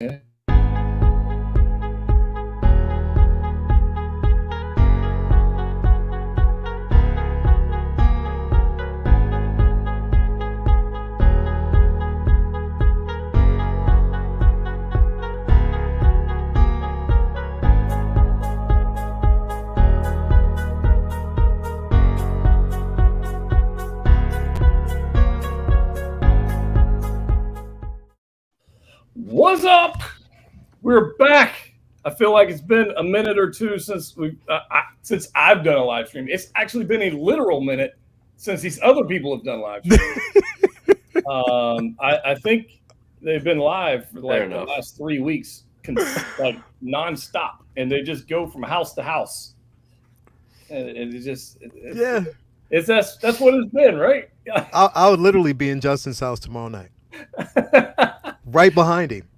What's up? We're back. I feel like it's been a minute or two since I've done a live stream. It's actually been a literal minute since these other people have done live streams. I think they've been live for like the last 3 weeks, like nonstop, and they just go from house to house. And that's what it's been, right? I would literally be in Justin's house tomorrow night. Right behind him.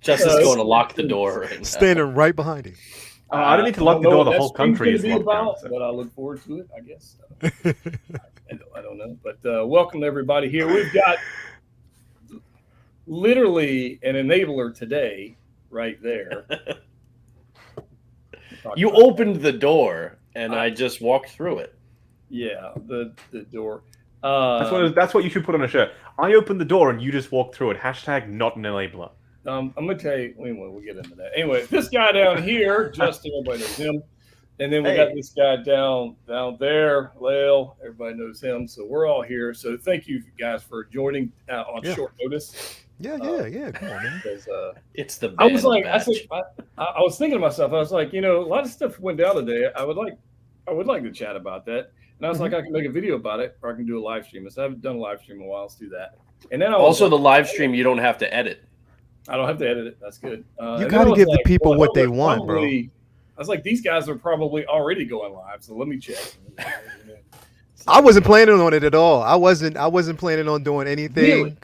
Justin's going to lock the door right now. Standing right behind him. I don't need to lock the door. The whole country is locked down. But I look forward to it, I guess. I don't know. But welcome to everybody here. We've got literally an enabler today right there. You opened the door, and I just walked through it. Yeah, the door. That's what you should put on a shirt. I opened the door and you just walked through it. #not an enabler. I'm gonna tell you. We'll get into that. Anyway, this guy down here, Justin, everybody knows him, and then we got this guy down there, Lale. Everybody knows him. So we're all here. So thank you guys for joining on short notice. Yeah. Come on, man. Because, it's the. I was like, I was thinking to myself, I was like, a lot of stuff went down today. I would like to chat about that. And I was like, I can make a video about it, or I can do a live stream. So I haven't done a live stream in a while. Let's do that. And then the live stream, you don't have to edit. I don't have to edit it. That's good. You got to give the people what they want, bro. I was like, these guys are probably already going live, so let me check. I wasn't planning on it at all. I wasn't planning on doing anything. Really?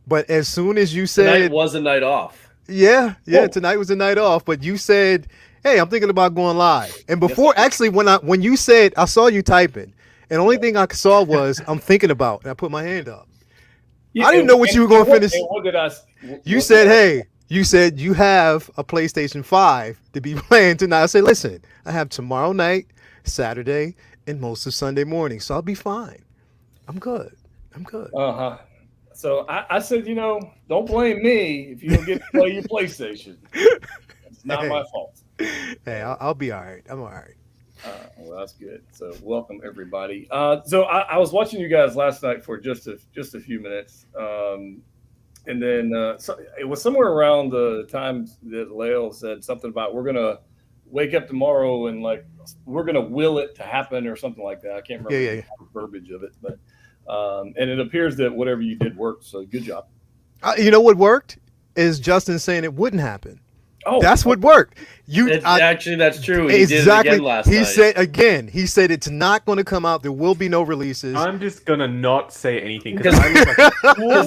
But as soon as you said tonight was a night off. Yeah, tonight was a night off. But you said, hey, I'm thinking about going live. And before, when you said, I saw you typing. And the only thing I saw was I'm thinking about, and I put my hand up. Yeah, I didn't know what you were going to finish. You said you have a PlayStation 5 to be playing tonight. I said, listen, I have tomorrow night, Saturday, and most of Sunday morning, so I'll be fine. I'm good. Uh-huh. So I said, don't blame me if you don't get to play your PlayStation. It's not my fault. Hey, I'll be all right. I'm all right. Well, that's good. So welcome everybody. So I was watching you guys last night for just a few minutes, and then so it was somewhere around the time that Lale said something about we're gonna wake up tomorrow and like we're gonna will it to happen or something like that. I can't remember the verbiage of it, but and it appears that whatever you did worked. So good job. You know what worked is Justin saying it wouldn't happen. Oh, that's what worked. Actually, that's true. He exactly. Did it again last night. He said it's not going to come out. There will be no releases. I'm just going to not say anything. Because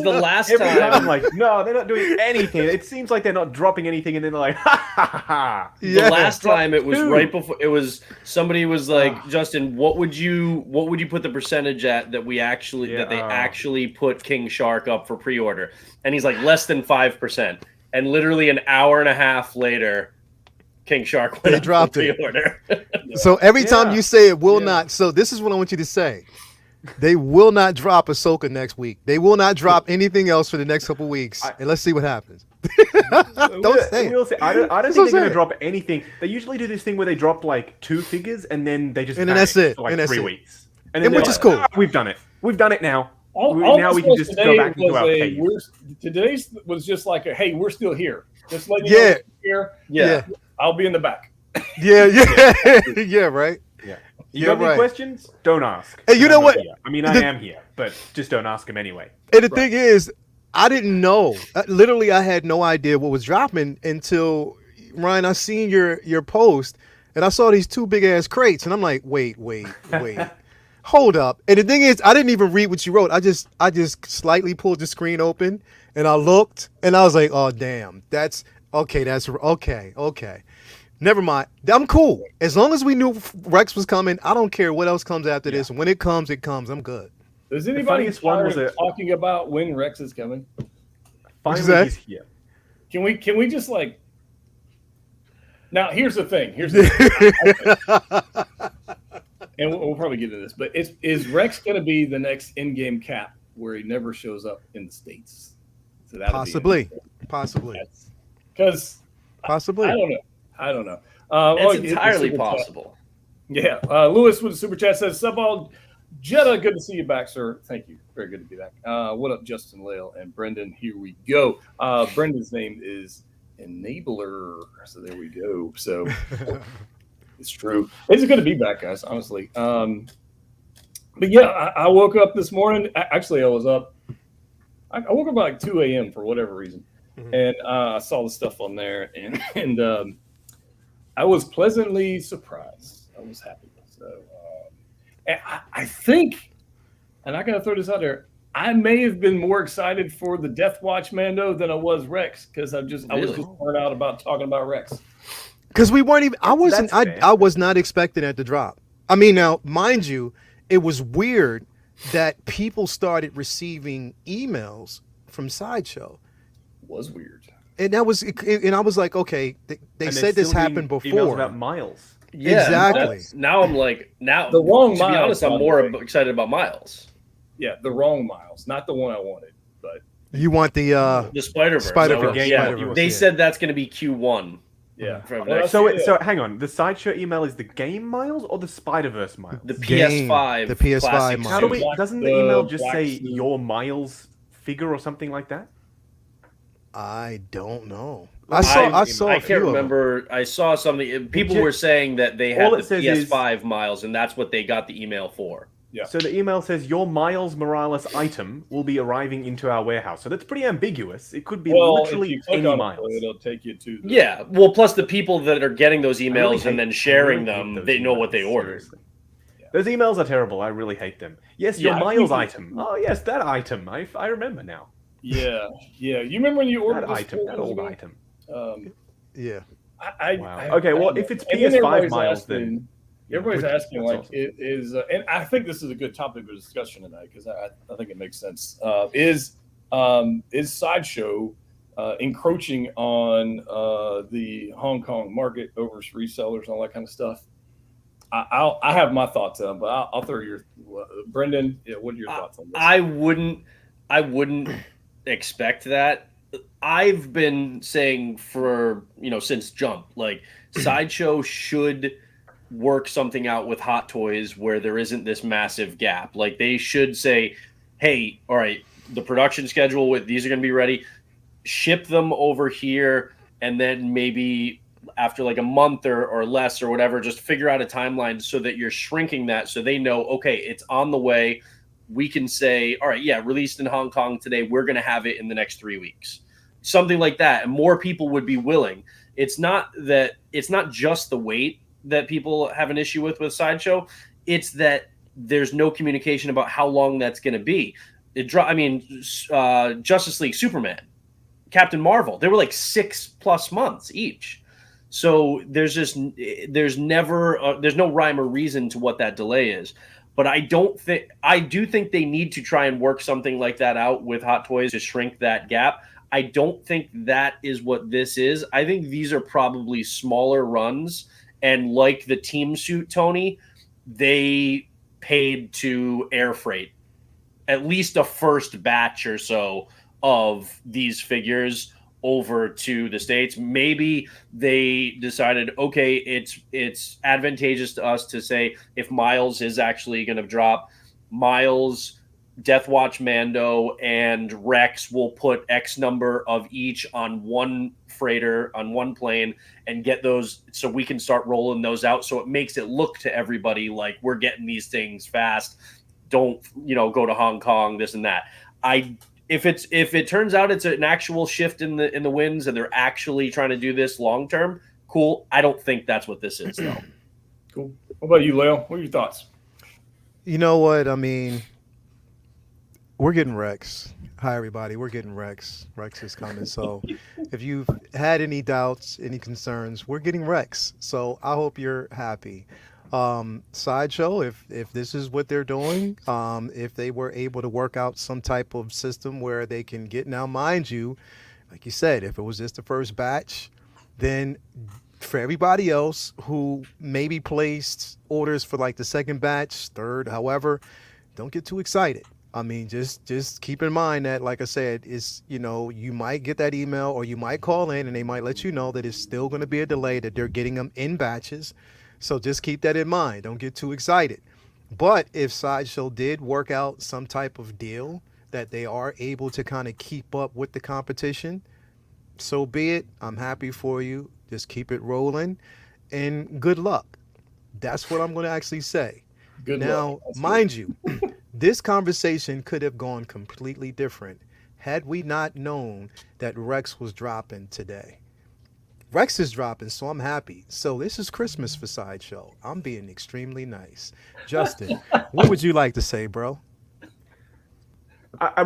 the last time I'm like, no, they're not doing anything. It seems like they're not dropping anything. And then they're like, ha, ha, ha. The last time it was right before, it was somebody was like, Justin, what would you put the percentage at that they actually put King Shark up for pre-order? And he's like, less than 5%. And literally an hour and a half later, King Shark went up for pre-order. So every time you say it will not, so this is what I want you to say. They will not drop Ahsoka next week. They will not drop anything else for the next couple of weeks. And let's see what happens. Don't say it. I don't think they're going to drop anything. They usually do this thing where they drop like 2 figures and then they just that's it for like 3 weeks. And which is cool. We've done it. We've done it now. Now we can just go back into our cave. Today's was just like hey, we're still here. Just let you know we're here. Yeah. I'll be in the back. Yeah, right. Yeah. You have any questions? Don't ask. Hey, you know what? I mean, I am here, but just don't ask them anyway. And the thing is, I didn't know. Literally, I had no idea what was dropping until Ryan. I seen your post, and I saw these 2 big ass crates, and I'm like, wait. Hold up. And the thing is, I didn't even read what you wrote. I just slightly pulled the screen open and I looked and I was like, oh damn, that's okay. Never mind. I'm cool. As long as we knew Rex was coming, I don't care what else comes after this. When it comes, I'm good. Does anybody talking about when Rex is coming? What'd you Finally, say? he's here. Can we just like? Now here's the thing. And we'll probably get into this, but is Rex going to be the next in-game Cap where he never shows up in the States? So that'll Possibly. Because Possibly. I don't know. It's entirely possible. Yeah. Lewis with the super chat says, "Subball Jetta, good to see you back, sir. Thank you. Very good to be back. What up, Justin Lale and Brendan? Here we go. Brendan's name is Enabler. So there we go. So it's true. It's good to be back, guys, honestly. But yeah, I woke up this morning. Actually, I was up. I woke up at like 2 a.m. for whatever reason. And I saw the stuff on there, and I was pleasantly surprised. I was happy. So and I think, and I got to throw this out there, I may have been more excited for the Death Watch Mando than I was Rex, because I was just burnt out about talking about Rex. Because we weren't even. I was not expecting it to drop. I mean, now mind you, it was weird that people started receiving emails from Sideshow. Was weird, and that was, and I was like, okay, they said this happened before. Emails about Miles. Yeah, exactly. Now I'm like, the wrong. To be honest, I'm more excited about Miles. Yeah, the wrong Miles, not the one I wanted, but you want the Spider-Verse. Spider-Verse. They said that's going to be Q1. Yeah. So hang on, the Sideshow email is the game Miles or the Spider-Verse Miles? The PS5. The PS5 Miles. How do we? Doesn't the email just say your Miles figure or something like that? I don't know. I saw. I can't remember. I saw something. People were saying that they had the PS5 Miles, and that's what they got the email for. Yeah. So the email says your Miles Morales item will be arriving into our warehouse. So that's pretty ambiguous. It could be literally any Miles. It'll take you to. Yeah. Well, plus the people that are getting those emails and then sharing them, they know what they ordered. Yeah. Those emails are terrible. I really hate them. Yes, your Miles item. Oh yes, that item. I remember now. Yeah. You remember when you ordered that old item? Yeah. Wow. Okay. Well, if it's PS5 Miles, then. Everybody's asking, like, awesome. is and I think this is a good topic of discussion tonight, because I think it makes sense. Is Sideshow encroaching on the Hong Kong market over resellers and all that kind of stuff? I have my thoughts on it, but I'll throw your Brendan. Yeah, what are your thoughts on this? I wouldn't expect that. I've been saying for since Jump, like Sideshow should work something out with Hot Toys where there isn't this massive gap. Like they should say, hey, all right, the production schedule with these are going to be ready, ship them over here, and then maybe after like a month or less or whatever, just figure out a timeline so that you're shrinking that so they know, okay, it's on the way. We can say, all right, yeah, released in Hong Kong today, we're going to have it in the next 3 weeks. Something like that. And more people would be willing. It's not just the weight that people have an issue with Sideshow. It's that there's no communication about how long that's going to be. Justice League, Superman, Captain Marvel, they were like 6+ months each. So there's no rhyme or reason to what that delay is. But I do think they need to try and work something like that out with Hot Toys to shrink that gap. I don't think that is what this is. I think these are probably smaller runs. And like the team suit, Tony, they paid to air freight at least a first batch or so of these figures over to the States. Maybe they decided, okay, it's advantageous to us to say if Miles is actually going to drop, Miles, Death Watch Mando, and Rex will put X number of each on one freighter, on one plane, and get those so we can start rolling those out. So it makes it look to everybody like we're getting these things fast. Don't, go to Hong Kong, this and that. If it turns out it's an actual shift in the winds and they're actually trying to do this long term, cool. I don't think that's what this is, though. Cool. What about you, Leo? What are your thoughts? You know what? I mean, we're getting Rex. Hi, everybody. We're getting Rex. Rex is coming. So if you've had any doubts, any concerns, we're getting Rex. So I hope you're happy. Sideshow, if this is what they're doing, if they were able to work out some type of system where they can get, now mind you, like you said, if it was just the first batch, then for everybody else who maybe placed orders for like the second batch, third, however, don't get too excited. I mean, just keep in mind that, like I said, is, you know, you might get that email or you might call in and they might let you know that it's still going to be a delay, that they're getting them in batches. So just keep that in mind. Don't get too excited. But if Sideshow did work out some type of deal that they are able to kind of keep up with the competition, so be it. I'm happy for you. Just keep it rolling and good luck. That's what I'm going to actually say. Good now, luck. mind you, this conversation could have gone completely different had we not known that Rex was dropping today. Rex is dropping, so I'm happy. So this is Christmas for Sideshow. I'm being extremely nice. Justin, what would you like to say, bro?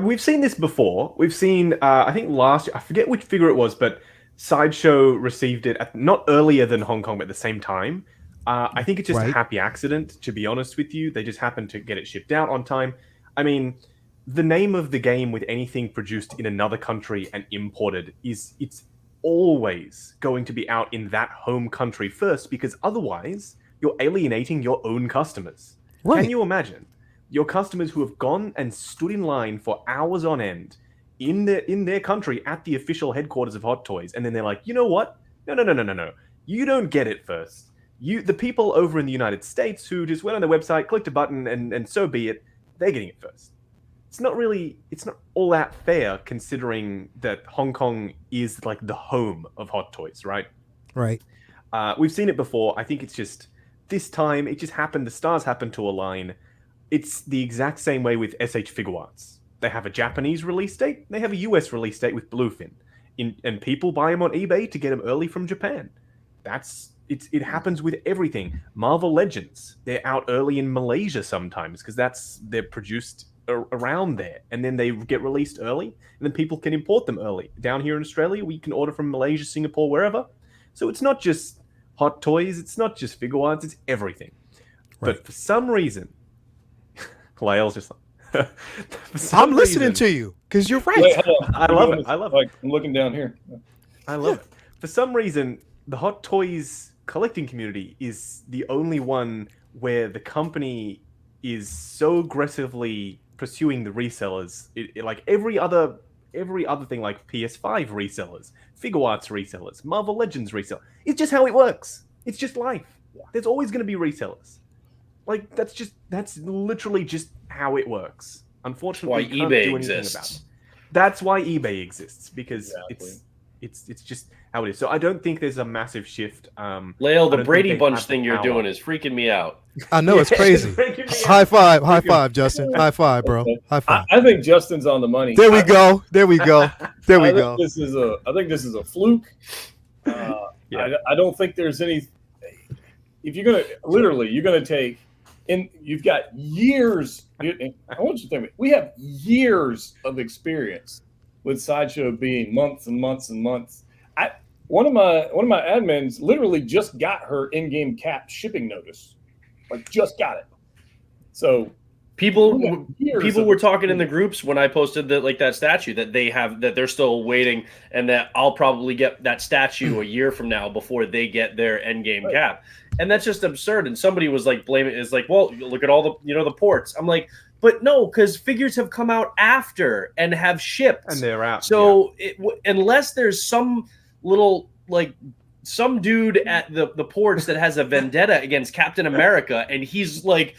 We've seen this before. We've seen, I think last year, I forget which figure it was, but Sideshow received it not earlier than Hong Kong, but at the same time. I think it's just a happy accident, to be honest with you. They just happened to get it shipped out on time. I mean, the name of the game with anything produced in another country and imported is it's always going to be out in that home country first, because otherwise you're alienating your own customers. Right. Can you imagine your customers who have gone and stood in line for hours on end in their country at the official headquarters of Hot Toys, and then they're like, you know what? No. You don't get it first. The people over in the United States who just went on their website, clicked a button, and so be it, they're getting it first. It's not all that fair, considering that Hong Kong is like the home of Hot Toys, right? Right. We've seen it before. I think it's just this time it just happened. The stars happened to align. It's the exact same way with SH Figure Arts. They have a Japanese release date. They have a US release date with Bluefin, and people buy them on eBay to get them early from Japan. It happens with everything. Marvel Legends, they're out early in Malaysia sometimes because they're produced around there, and then they get released early, and then people can import them early. Down here in Australia, we can order from Malaysia, Singapore, wherever. So it's not just Hot Toys, it's not just Figure Arts, it's everything. Right. But for some reason, Lael's just like, I'm listening to you because you're right. Wait, I love it. Like, I'm looking down here. I love it. For some reason, the Hot Toys collecting community is the only one where the company is so aggressively pursuing the resellers. Like every other thing, like PS5 resellers, Figure Arts resellers, Marvel Legends resellers. It's just how it works. It's just life. There's always going to be resellers. Like that's literally just how it works. Unfortunately, why eBay exists. That's why eBay exists, because it's just how it is. So I don't think there's a massive shift. Lael, the Brady Bunch thing you're doing is freaking me out. I know, it's crazy. High five, Justin. High five, bro. High five. I think Justin's on the money. There we go. I think this is a fluke. I don't think there's any. If you're gonna take, and you've got years. I want you to think. We have years of experience with Sideshow being months and months and months. One of my admins literally just got her in-game cap shipping notice, like just got it. So people were talking in the groups when I posted that statue that they're still waiting, and that I'll probably get that statue a year from now before they get their end game cap, and that's just absurd. And somebody was like blaming it. It's like, well, look at all the the ports. I'm like, but no, because figures have come out after and have shipped, and they're out. So unless there's some little some dude at the ports that has a vendetta against Captain America, and he's like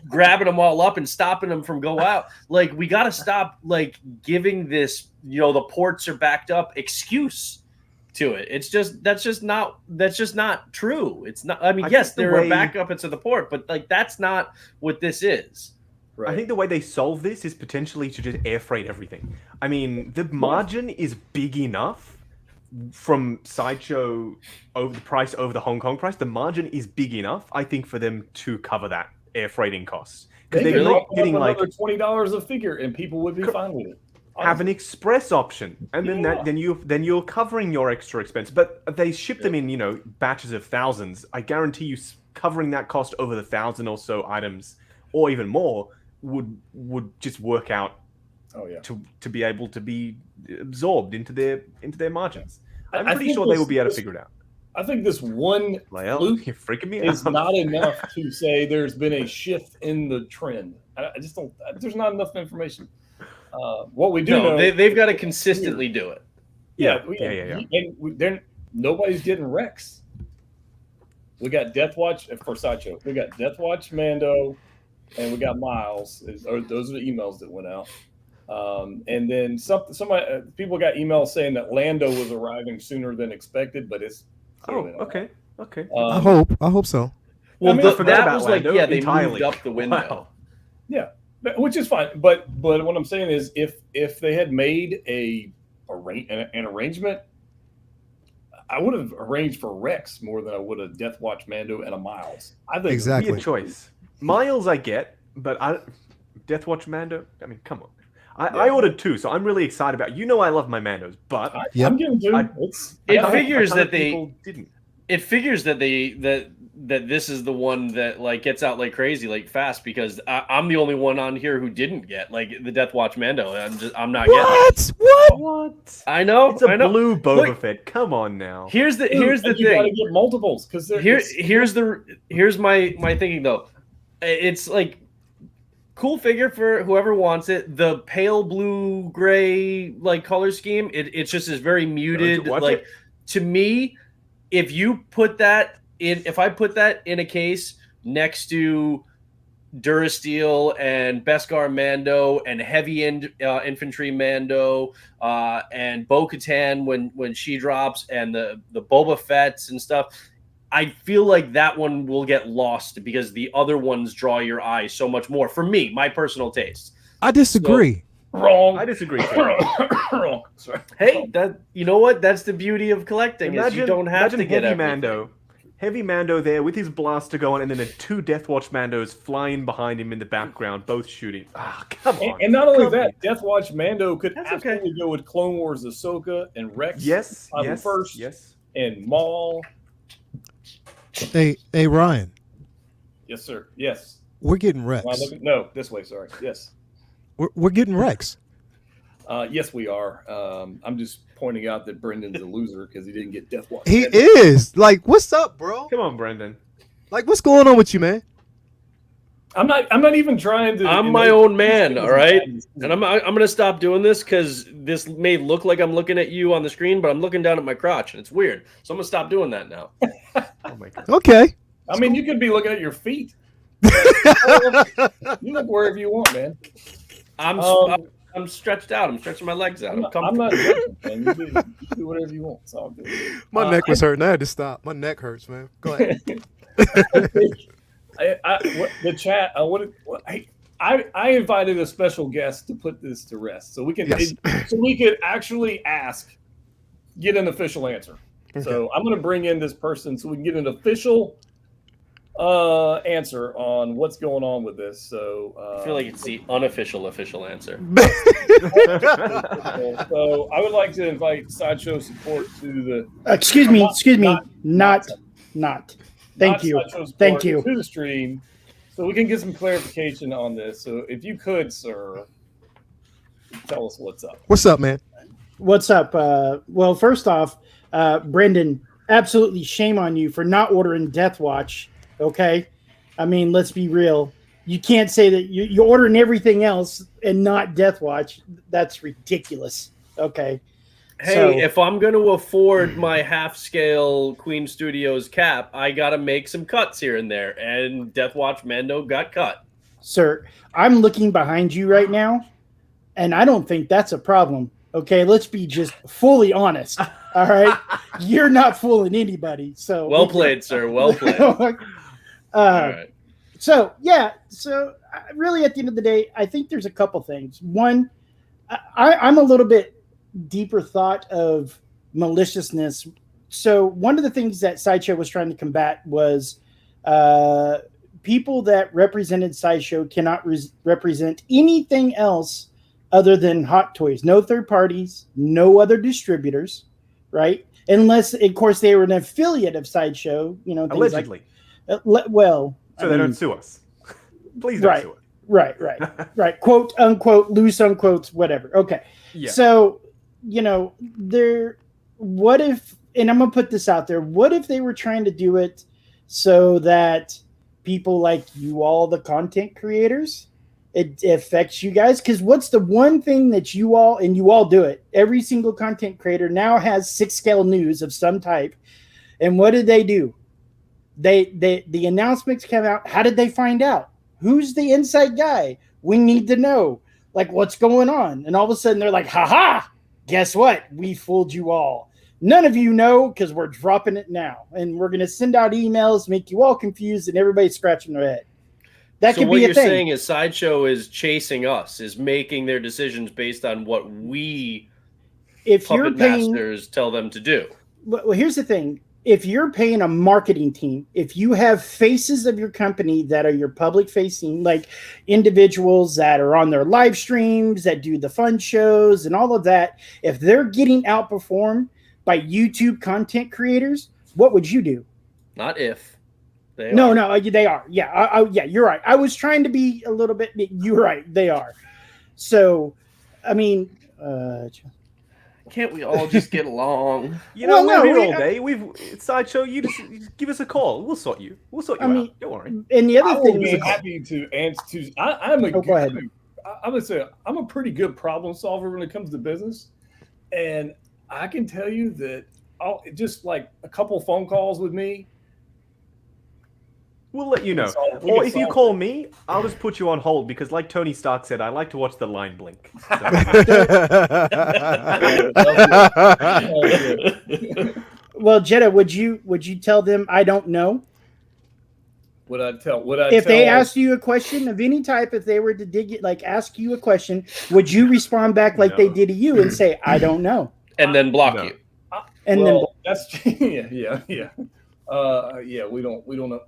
grabbing them all up and stopping them from go out. Like, we got to stop giving this the ports are backed up excuse to it. That's just not true. It's not. I mean, yes, there are backups at the port, but that's not what this is. Right. I think the way they solve this is potentially to just air freight everything. I mean, the margin is big enough from Sideshow over the price over the Hong Kong price. The margin is big enough, I think, for them to cover that air freighting costs. Because they're not getting another $20 a figure, and people would be fine with it. Have an express option, and then you're covering your extra expense. But they ship them in batches of thousands. I guarantee you, covering that cost over the 1,000 or so items, or even more, would just work out. Oh yeah. To be able to be absorbed into their margins. I'm I pretty think sure they will be able to figure it out. I think this one Lael, fluke you're freaking me is out. not enough to say there's been a shift in the trend. I just don't. There's not enough information. What we do know, they've got to consistently do it. Yeah. And nobody's getting Rex. We got Death Watch for Sideshow. We got Death Watch Mando, and we got Miles. Those are the emails that went out. And then somebody people got emails saying that Lando was arriving sooner than expected, but it's okay. I hope so. Well, I mean, that was Lando like they entirely. moved up the window. Wow. Yeah, which is fine. But what I'm saying is, if they had made an arrangement, I would have arranged for Rex more than I would have Death Watch Mando and a Miles. I think Exactly. Be a choice. Miles, I get, but Death Watch Mando. I mean, come on. I ordered 2, so I'm really excited about. I love my Mandos, but I'm getting to it figures that people didn't. It figures that that this is the one that like gets out like crazy, like fast, because I'm the only one on here who didn't get like the Death Watch Mando. I'm not getting it. What? I know. It's a blue Boba Look, Fett. Come on now. Here's the you thing. gotta get multiples because Here's my thinking though. It's like cool figure for whoever wants it. The pale blue gray like color scheme. It's just is very muted. Like it? To me, if I put that in a case next to Durasteel and Beskar Mando and heavy infantry Mando and Bo-Katan when she drops and the Boba Fett's and stuff, I feel like that one will get lost because the other ones draw your eye so much more. For me, my personal taste. I disagree. wrong. I disagree. Wrong. Sorry. Hey, you know what? That's the beauty of collecting. Is you don't have to get Heavy everything. Mando. Heavy Mando there with his blaster going, and then the 2 Death Watch Mandos flying behind him in the background, both shooting. Come on. And not only that, Death Watch Mando could absolutely go with Clone Wars Ahsoka and Rex. Yes. First. Yes. And Maul. Hey, Ryan. Yes, sir. Yes. We're getting Rex. No, this way. Sorry. Yes. We're getting Rex. Yes, we are. I'm just pointing out that Brendan's a loser because he didn't get Death Watch. He is. Like, what's up, bro? Come on, Brendan. Like, what's going on with you, man? I'm not even trying to. I'm my own man, all right? And I'm gonna stop doing this because this may look like I'm looking at you on the screen, but I'm looking down at my crotch and it's weird. So I'm gonna stop doing that now. Oh my god. Okay. I mean, you could be looking at your feet. You look wherever you want, man. I'm stretched out. I'm stretching my legs out. I'm not joking, man. You do whatever you want. It's all good. My neck was hurting. I had to stop. My neck hurts, man. Go ahead. The chat. I invited a special guest to put this to rest, so we can so we could actually get an official answer. Okay. So I'm going to bring in this person so we can get an official answer on what's going on with this. So I feel like it's the unofficial answer. So I would like to invite Sideshow support to the. Excuse me. Not. Thank you. To the stream, so we can get some clarification on this. So if you could, sir, tell us what's up. What's up, man? What's up? Well, first off, Brendan, absolutely shame on you for not ordering Death Watch. Okay, I mean, let's be real. You can't say that you're ordering everything else and not Death Watch. That's ridiculous. Okay. Hey, if I'm going to afford my half-scale Queen Studios cap, I got to make some cuts here and there, and Death Watch Mando got cut. Sir, I'm looking behind you right now, and I don't think that's a problem. Okay, let's be just fully honest. All right, you're not fooling anybody. So well played, sir. Well played. All right. So really, at the end of the day, I think there's a couple things. One, I'm a little bit deeper thought of maliciousness. So one of the things that Sideshow was trying to combat was people that represented Sideshow cannot represent anything else other than Hot Toys. No third parties, no other distributors, right? Unless, of course, they were an affiliate of Sideshow, things allegedly. Well, So they don't sue us. Please don't sue us. Right. Quote unquote, loose unquotes, whatever. Okay. Yeah. So, what if, and I'm going to put this out there, what if they were trying to do it so that people like you all, the content creators, it affects you guys? Because what's the one thing that you all do it, every single content creator now has 6-scale news of some type. And what did they do? The announcements came out. How did they find out? Who's the inside guy? We need to know, like, what's going on. And all of a sudden they're like, ha, guess what? We fooled you all. None of you know because we're dropping it now. And we're going to send out emails, make you all confused, and everybody's scratching their head. That could be a thing. So what you're saying is Sideshow is chasing us, is making their decisions based on what we, puppet masters, tell them to do. Well, here's the thing. If you're paying a marketing team, if you have faces of your company that are your public facing, like individuals that are on their live streams, that do the fun shows and all of that, if they're getting outperformed by YouTube content creators, what would you do? Not if. They are. Yeah, yeah, you're right. I was trying to be a little bit, you're right. They are. So, I mean, can't we all just get along? We're here all day. It's Sideshow. You just give us a call. We'll sort you. We'll sort you out. Don't worry. And the other thing is, happy to answer. I'm I would say I'm a pretty good problem solver when it comes to business, and I can tell you that just like a couple phone calls with me. We'll let you know. Or if you call me, I'll just put you on hold because, like Tony Stark said, I like to watch the line blink. So. Well, Jetta, would you tell them I don't know? If they asked you a question of any type, if they were to dig it, like ask you a question, would you respond back like they did to you and say I don't know, and then block you? That's yeah. We don't know.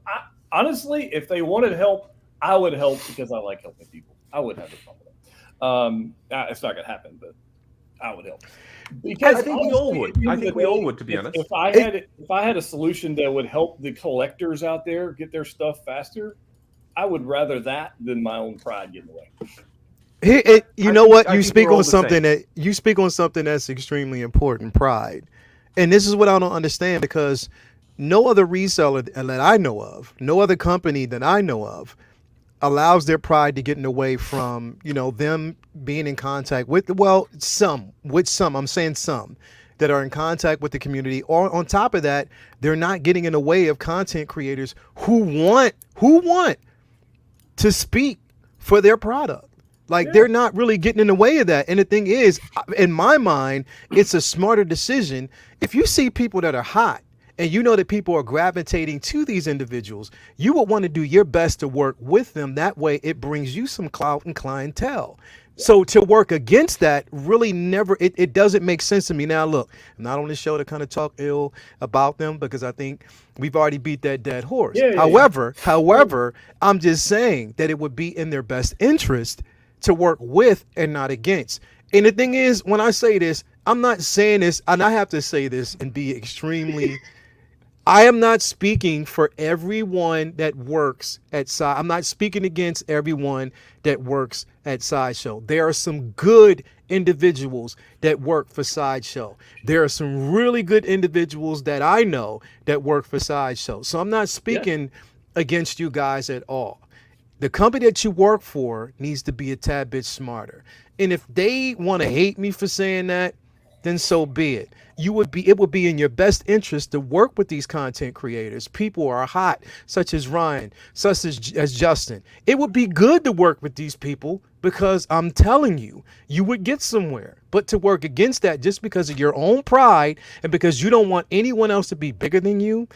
Honestly, if they wanted help, I would help because I like helping people. I wouldn't have a problem. It's not gonna happen, but I would help. Because I think we all would. To be honest. If I had a solution that would help the collectors out there get their stuff faster, I would rather that than my own pride getting away. You speak on something that's extremely important, pride. And this is what I don't understand, because no other reseller that I know of, no other company that I know of, allows their pride to get in the way from, them being in contact with, some that are in contact with the community. Or on top of that, they're not getting in the way of content creators who want to speak for their product. They're not really getting in the way of that. And the thing is, in my mind, it's a smarter decision. If you see people that are hot, and you know that people are gravitating to these individuals, you would want to do your best to work with them. That way it brings you some clout and clientele. So to work against that really it doesn't make sense to me. Now, look, I'm not on this show to kind of talk ill about them because I think we've already beat that dead horse. However, I'm just saying that it would be in their best interest to work with and not against. And the thing is, when I say this, I'm not saying this, and I have to say this and be extremely... I am not speaking for everyone that works at Sideshow. I'm not speaking against everyone that works at Sideshow. There are some good individuals that work for Sideshow. There are some really good individuals that I know that work for Sideshow. So I'm not speaking against you guys at all. The company that you work for needs to be a tad bit smarter. And if they want to hate me for saying that, then so be it. It would be in your best interest to work with these content creators. People are hot, such as Ryan, such as Justin. It would be good to work with these people because I'm telling you, you would get somewhere. But to work against that just because of your own pride and because you don't want anyone else to be bigger than you,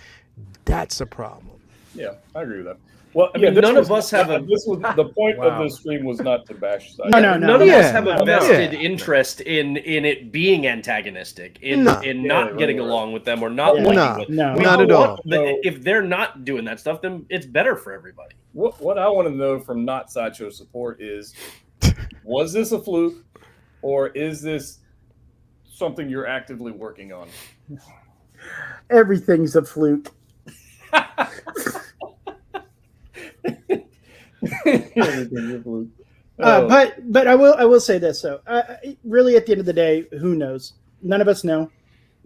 that's a problem. Yeah, I agree with that. Well, none of us have the point of this stream was not to bash Sideshow. None of us have a vested interest in it being antagonistic, in not getting along with them or not liking with them. Not at all. If they're not doing that stuff, then it's better for everybody. What I want to know from not Sideshow support is, was this a fluke, or is this something you're actively working on? Everything's a fluke. But I will say this though. Really, at the end of the day, who knows? None of us know.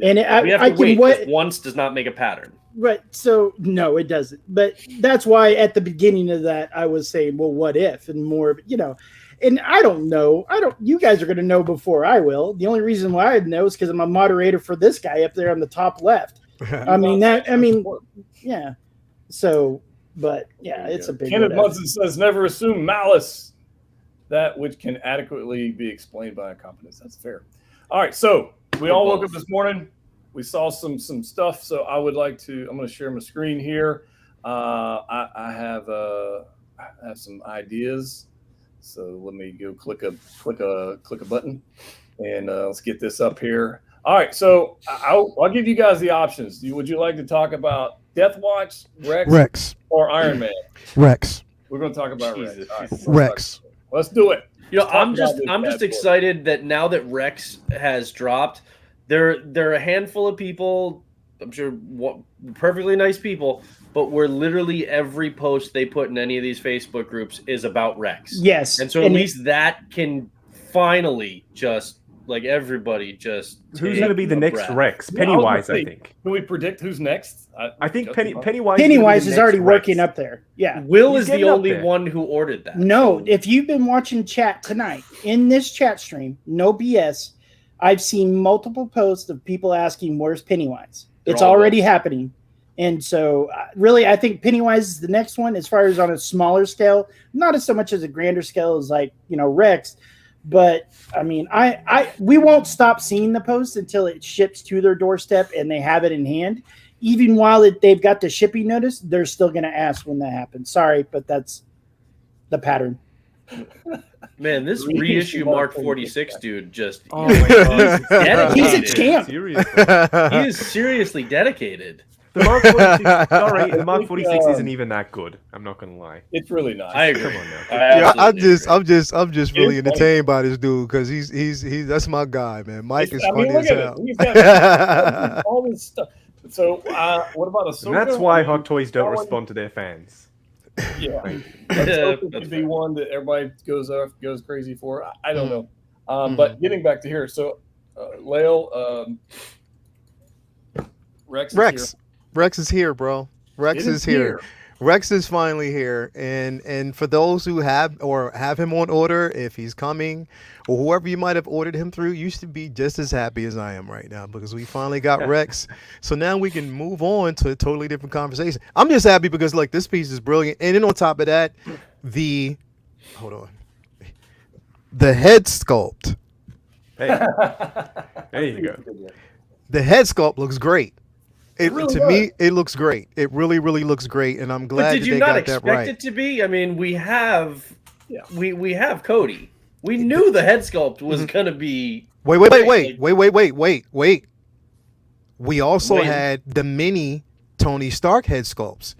And we have to wait. Once does not make a pattern. Right. So no, it doesn't. But that's why at the beginning of that, I was saying, well, what if, and more, and I don't know. You guys are going to know before I will. The only reason why I know is because I'm a moderator for this guy up there on the top left. Yeah. So, but yeah, it's a big. Kenneth Munson says, "Never assume malice, that which can adequately be explained by incompetence." That's fair. All right, so we all woke up this morning. We saw some stuff. So I would like to. I'm going to share my screen here. I have some ideas. So let me go click a button, and let's get this up here. All right, so I'll give you guys the options. Would you like to talk about Death Watch, Rex, or Iron Man? Rex. We're going to talk about Rex. Right, Rex. Let's do it. I'm just excited that now that Rex has dropped, there are a handful of people, I'm sure perfectly nice people, but where literally every post they put in any of these Facebook groups is about Rex. Yes. And so at least that can finally just, like, everybody just... Who's going to be the next Rex? Pennywise, I think. Can we predict who's next? I think Pennywise is already working up there. Yeah. Will is the only one who ordered that. No, if you've been watching chat tonight, in this chat stream, no BS, I've seen multiple posts of people asking, where's Pennywise? It's already happening. And so, really, I think Pennywise is the next one as far as on a smaller scale, not as so much as a grander scale as, like, Rex. But, I mean, we won't stop seeing the post until it ships to their doorstep and they have it in hand. Even while they've got the shipping notice, they're still going to ask when that happens. Sorry, but that's the pattern. Man, this reissue Mark 46 dude just... Oh my God. He's a champ. Seriously. He is seriously dedicated. The Mark 46, sorry, the Mark 46 isn't even that good. I'm not gonna lie. It's really nice. I agree. Come on now. I'm just really entertained by this dude because he's that's my guy, man. Mike is funny as hell. He's got all this stuff. So, what about Ahsoka? And that's why Hot Toys don't respond to their fans. Yeah, Ahsoka could be one that everybody goes crazy for. I don't know. But getting back to here, so Lael, Rex is here, bro. Rex is here. Rex is finally here, and for those who have him on order, if he's coming, or whoever you might have ordered him through, you should be just as happy as I am right now because we finally got Rex. So now we can move on to a totally different conversation. I'm just happy because this piece is brilliant, and then on top of that, the head sculpt. Hey, there you go. The head sculpt looks great. It looks great. It really, really looks great, and I'm glad that they got that right. Did you not expect it to be? I mean, we have Cody. We knew the head sculpt was gonna be. Wait. We also had the mini Tony Stark head sculpts.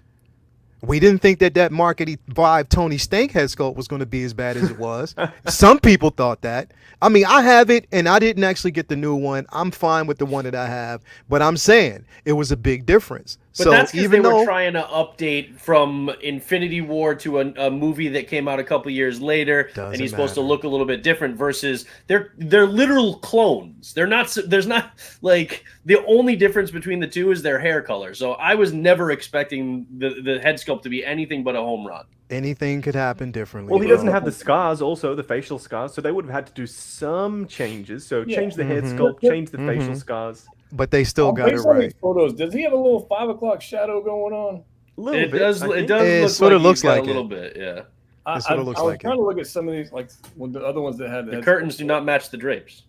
We didn't think that Mark 85 Tony Stank head sculpt was going to be as bad as it was. Some people thought that. I mean, I have it, and I didn't actually get the new one. I'm fine with the one that I have, but I'm saying it was a big difference. But that's because they were trying to update from Infinity War to a movie that came out a couple years later, and he's supposed to look a little bit different. Versus they're literal clones. They're not. There's not like the only difference between the two is their hair color. So I was never expecting the head sculpt to be anything but a home run. Anything could happen differently. Well, he doesn't have the scars, also the facial scars, so they would have had to do some changes. So change the head sculpt, change the facial scars. But they still got it right. Photos. Does he have a little 5 o'clock shadow going on? A little bit. It does. It sort of looks like a little bit. Yeah. I was trying to look at some of these, like the other ones that had the curtains do not match the drapes.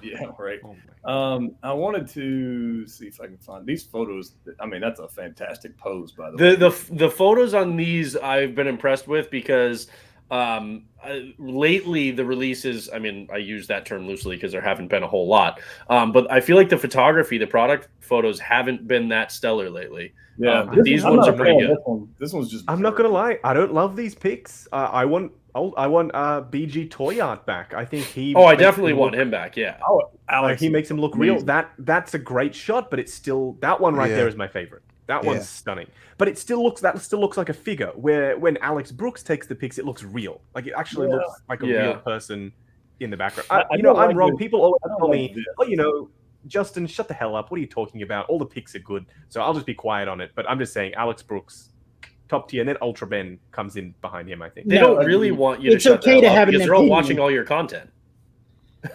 Yeah, right. I wanted to see if I can find these photos. I mean, that's a fantastic pose, by the way. The photos on these I've been impressed with because lately the releases, I mean, I use that term loosely because there haven't been a whole lot, but I feel like the photography, the product photos haven't been that stellar lately. Yeah, these ones are pretty good. This one's just. I'm not gonna lie, I don't love these pics. I want BG Toy Art back. I think he. Oh, I definitely want him back. Yeah. Oh, Alex, he makes him look real. That's a great shot, but it's still that one right there is my favorite. That one's stunning. But it still looks like a figure. Where when Alex Brooks takes the pics, it looks real. Like it actually looks like a real person in the background. I'm wrong. People always tell me, Justin, shut the hell up. What are you talking about? All the pics are good. So I'll just be quiet on it. But I'm just saying, Alex Brooks, top tier. And then Ultra Ben comes in behind him, I think. They don't really want you to shut the hell up because they're all watching all your content.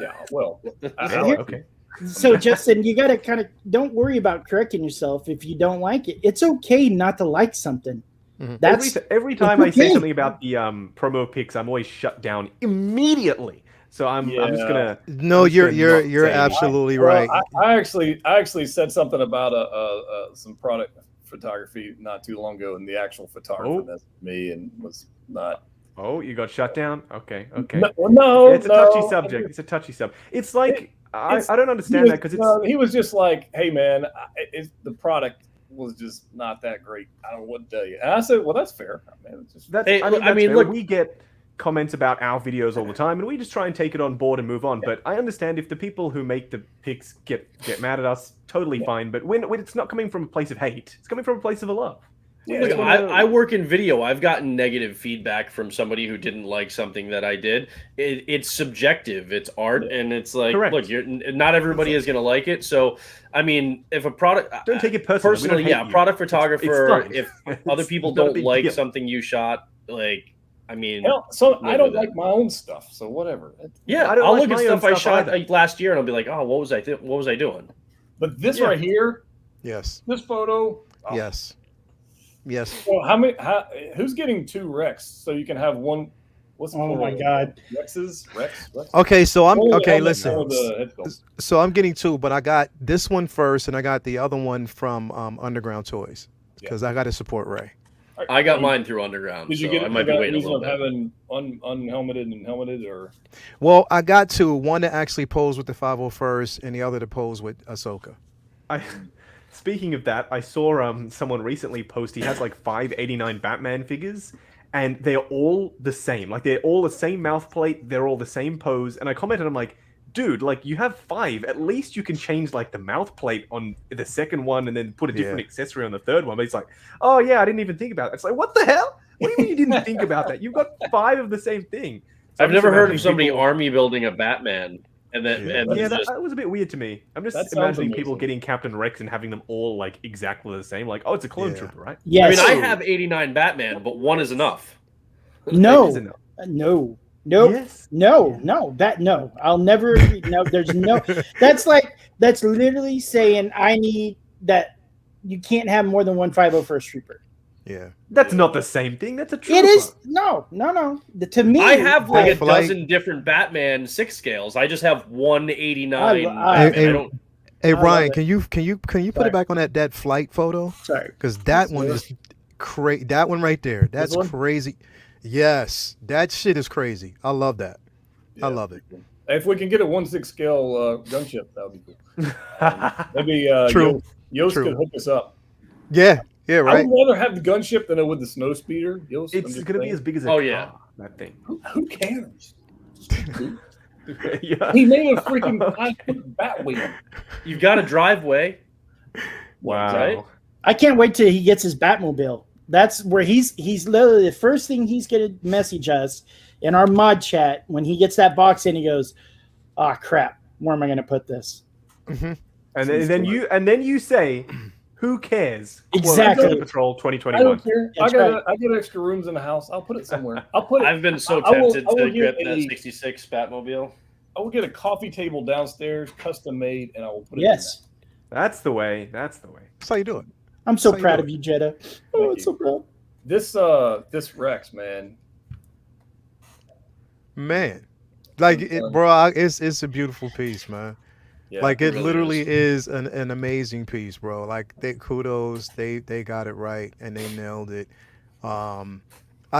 Yeah, well, okay. So Justin, you got to kind of don't worry about correcting yourself if you don't like it. It's okay not to like something. That's every time I say something about the promo pics, I'm always shut down immediately. So I'm just gonna. No, you're absolutely right. I actually said something about some product photography not too long ago, and the actual photographer that's me and was not. Oh, you got shut down? Okay. No, it's a touchy subject. It's a touchy subject. It's like I don't understand that because he was just like, hey man, the product was just not that great. I don't know what to tell you. And I said, well, that's fair. Man, look, we get comments about our videos all the time, and we just try and take it on board and move on. But I understand if the people who make the pics get mad at us, totally fine. But when it's not coming from a place of hate, it's coming from a place of love. Yeah, look, I work in video. I've gotten negative feedback from somebody who didn't like something that I did. It's subjective. It's art, and it's like, look, not everybody is going to like it. So, I mean, if a product, don't take it personally. Product photographer. If other people don't like something you shot, like, I mean, I don't like my own stuff. So whatever. Yeah, I'll look at stuff I shot last year, and I'll be like, oh, what was I doing? But this right here, yes, this photo, yes. Well, who's getting 2 Rex so you can have one? Oh my God, Rex. Okay, so listen. So I'm getting 2, but I got this one first, and I got the other one from Underground Toys because I got to support Ray. I got mine through Underground. Did you get? I might be waiting a little bit. Having unhelmeted and helmeted, or? Well, I got 2. One to actually pose with the 501st, and the other to pose with Ahsoka. Speaking of that, I saw someone recently post. He has like 589 Batman figures, and they're all the same. Like they're all the same mouth plate. They're all the same pose. And I commented, I'm like, dude, like you have 5. At least you can change like the mouth plate on the second one, and then put a different accessory on the third one. But he's like, oh yeah, I didn't even think about it. It's like, what the hell? What do you mean you didn't think about that? You've got 5 of the same thing. So I've never heard of somebody army building a Batman. And then, that was a bit weird to me. I'm just imagining people getting Captain Rex and having them all like exactly the same. Like, oh, it's a clone trooper, right? Yeah. I mean, I have 89 Batman, but 1 is enough. No. Is enough. No. Yes. No. I'll never. No. There's no. That's literally saying I need that. You can't have more than one 501st Trooper. Yeah. That's not the same thing. That's a trooper. It is. No. To me, I have like a dozen different Batman 6 scales. I just have 189. Hey Ryan, can you put it back on that flight photo? Sorry, because that one is crazy. That one right there, that's crazy. Yes, that shit is crazy. I love that. I love it. If we can get a 1/6 scale gunship, that would be cool. Maybe Yost could hook us up. Yeah, right. I would rather have the gunship than I would the snow speeder. Yost, it's going to be as big as a car, that thing. Who cares? He made a freaking Batwheel. You've got a driveway. Wow. Right? I can't wait till he gets his Batmobile. That's where he's literally the first thing he's going to message us in our mod chat when he gets that box in. He goes, "Oh crap, where am I going to put this?" Mm-hmm. And then you say, "Who cares?" Exactly. Patrol 2021. I don't care. I got extra rooms in the house. I'll put it somewhere. I've been so tempted to get that 66 Batmobile. I will get a coffee table downstairs, custom made, and I will put it. Yes. That's the way. That's how you do it. I'm so proud of you, Jeddah. Oh, it's so proud. This Rex, man, like it, bro. It's a beautiful piece, man. Yeah, like it really literally is an amazing piece, bro. Like kudos, they got it right and they nailed it. I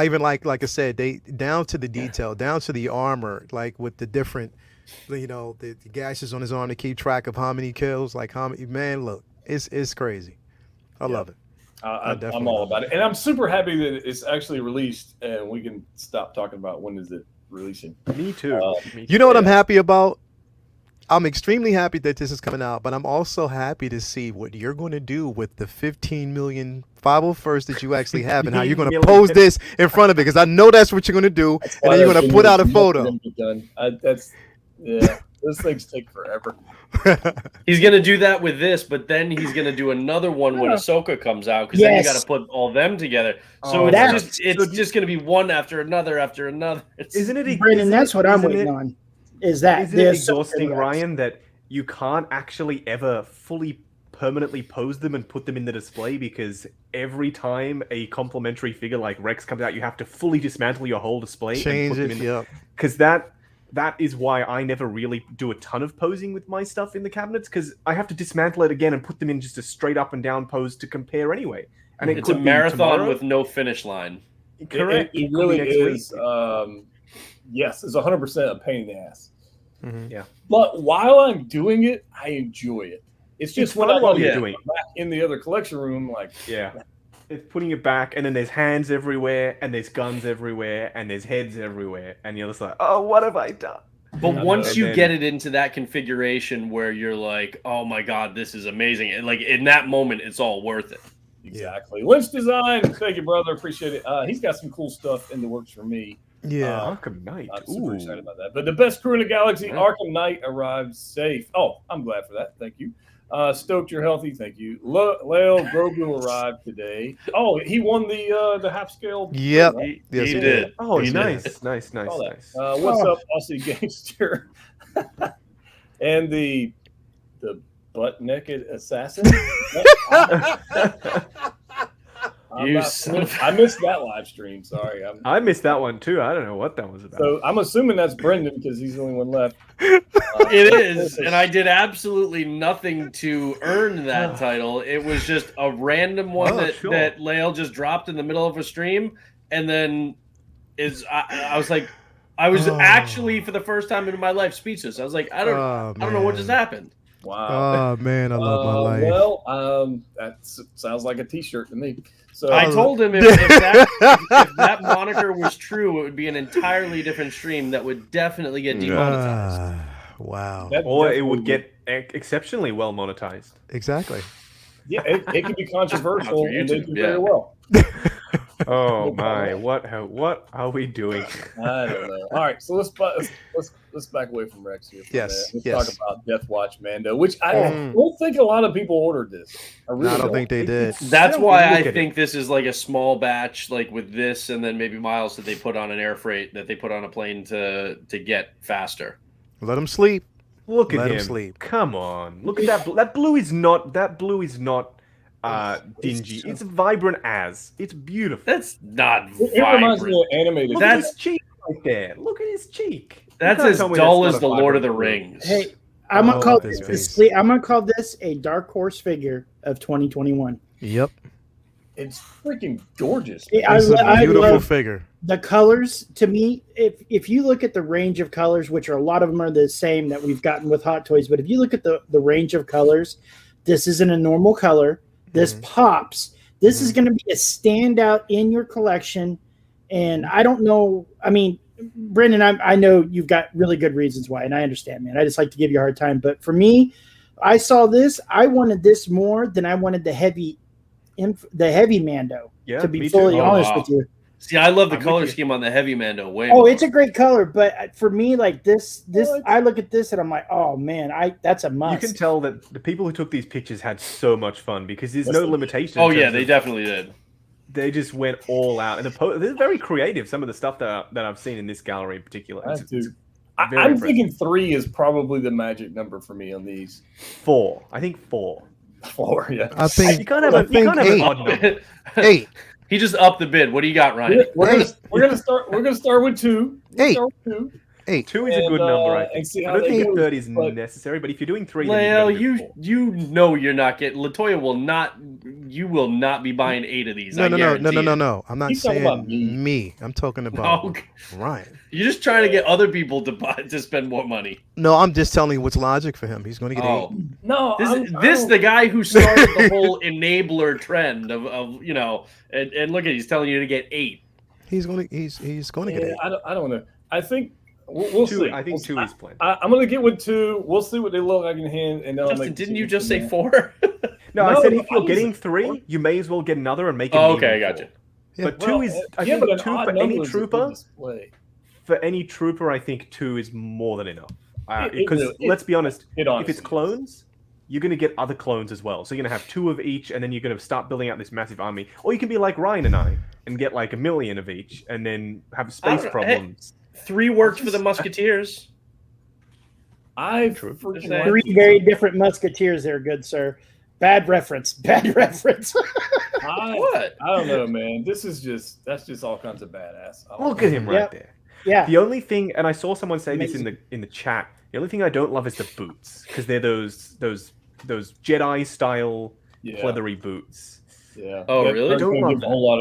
even like I said, they down to the detail, down to the armor, like with the different, the gashes on his arm to keep track of how many kills, like how many. Man, look, it's crazy. I love it. I'm all about it, and I'm super happy that it's actually released, and we can stop talking about when is it releasing. Me too. You know what I'm happy about? I'm extremely happy that this is coming out, but I'm also happy to see what you're going to do with the 15 million 501st that you actually have and how you're going to pose this in front of it, because I know that's what you're going to do, and then you're going to put out a photo. Those things take forever. He's gonna do that with this, but then he's gonna do another one when Ahsoka comes out, because then you got to put all them together. So it's just gonna be one after another after another. Isn't it, Brandon? That's what I'm waiting on. Isn't it exhausting, Ryan, that you can't actually ever fully permanently pose them and put them in the display, because every time a complimentary figure like Rex comes out, you have to fully dismantle your whole display and put them in. Because that is why I never really do a ton of posing with my stuff in the cabinets, because I have to dismantle it again and put them in just a straight up and down pose to compare anyway. And it's a marathon with no finish line. Correct. It really is. Yes, it's 100% a pain in the ass. Mm-hmm. Yeah. But while I'm doing it, I enjoy it. It's just when I'm doing back in the other collection room, like it's putting it back, and then there's hands everywhere, and there's guns everywhere, and there's heads everywhere, and you're just like, oh, what have I done? But once you get it into that configuration where you're like, oh my god, this is amazing, and like in that moment, it's all worth it. Exactly. Lynch Design, thank you, brother. Appreciate it. He's got some cool stuff in the works for me. Yeah. Arkham Knight. I'm super excited about that. But the best crew in the galaxy, Arkham Knight, arrived safe. Oh, I'm glad for that. Thank you. Stoked, you're healthy. Thank you. Leo Grogu arrived today. Oh, he won the half scale. Yep. He Yes, he did. Oh, He nice. did. Nice. What's up, Aussie Gangster? And the butt naked assassin. I missed that live stream. Sorry, I missed that one too. I don't know what that was about. So I'm assuming that's Brendan because he's the only one left. It is, and I did absolutely nothing to earn that title. It was just a random one that Lael just dropped in the middle of a stream, and then I was like, I was actually for the first time in my life speechless. I was like, I don't know what just happened. Wow. Oh man, I love my life. Well, that sounds like a T-shirt to me. So I told him if that moniker was true, it would be an entirely different stream that would definitely get demonetized. Wow. Or it would get exceptionally well monetized. Exactly. Yeah, it could be controversial and they do very well. Oh my! What are we doing? I don't know. All right, so let's back away from Rex here. Yes. Let's talk about Death Watch Mando, which I don't think a lot of people ordered this. I don't think they did. That's why I think this is like a small batch, like with this, and then maybe Miles that they put on an air freight that they put on a plane to get faster. Let him sleep. Look at Let him. him sleep. Come on. Look at that. That blue is not dingy. It's vibrant as. It's beautiful. That's not It reminds me of animated. Look at his cheek right there. Look at his cheek. That's as dull as the Lord of the Rings. Hey, I'm gonna call this a dark horse figure of 2021. Yep. It's freaking gorgeous. It's a beautiful figure. The colors, to me, if you look at the range of colors, which are a lot of them are the same that we've gotten with Hot Toys, but if you look at the range of colors, this isn't a normal color. This pops. This is going to be a standout in your collection. And I don't know. I mean, Brendan, I know you've got really good reasons why, and I understand, man. I just like to give you a hard time. But for me, I saw this. I wanted this more than I wanted the heavy Mando. Yeah, to be fully honest with you. See, I love the color scheme on the heavy Mando way Oh, more. it's a great color, but for me, like this, I look at this and I'm like, oh man, that's a must. You can tell that the people who took these pictures had so much fun because there's no limitation. Oh yeah, they definitely did. They just went all out, and they're very creative. Some of the stuff that I've seen in this gallery in particular. I'm thinking 3 is probably the magic number for me on these. 4, I think 4. 4, yeah. I think you can't have an odd number. 8. He just upped the bid. What do you got, Ryan? We're gonna start with 2. 8. 8. 2 is a good number, I think. I don't think 30 is but necessary, but if you're doing 3, Leo, then you know you're not getting. Latoya will not. You will not be buying 8 of these. No. I'm not saying me. I'm talking about Ryan. You're just trying to get other people to spend more money. No, I'm just telling you what's logic for him. He's going to get 8. No, this the guy who started the whole enabler trend of and look at he's telling you to get 8. He's going to get 8. I don't know. I think we'll two, see. I think two is planned. I'm gonna get with 2. We'll see what they look like in hand, and then Justin, didn't you just say 4? No, I No, said if I you're was getting like 3, 4. you may as well get another and make it. Oh, okay, I got you. But Well, 2 is, I yeah, think but 2 an odd for any number is a good trooper. display. For any trooper, I think 2 is more than enough. It Because really- let's be honest, it if honestly it's clones, you're going to get other clones as well. So you're going to have 2 of each, and then you're going to start building out this massive army. Or you can be like Ryan and I and get like 1 million of each, and then have space Hey, problems. 3 worked for the Musketeers. I True. freaking Three like 3 these. very different musketeers there, good sir. Bad reference. Bad reference. What? I don't know, man. That's just all kinds of badass. I don't Look know. at him right Yep. there. Yeah. The only thing, and I saw someone say Amazing. this in the chat. The only thing I don't love is the boots because they're those Jedi style Yeah. pleathery boots. Yeah. Oh, They're really? gonna Don't love give a that. whole lot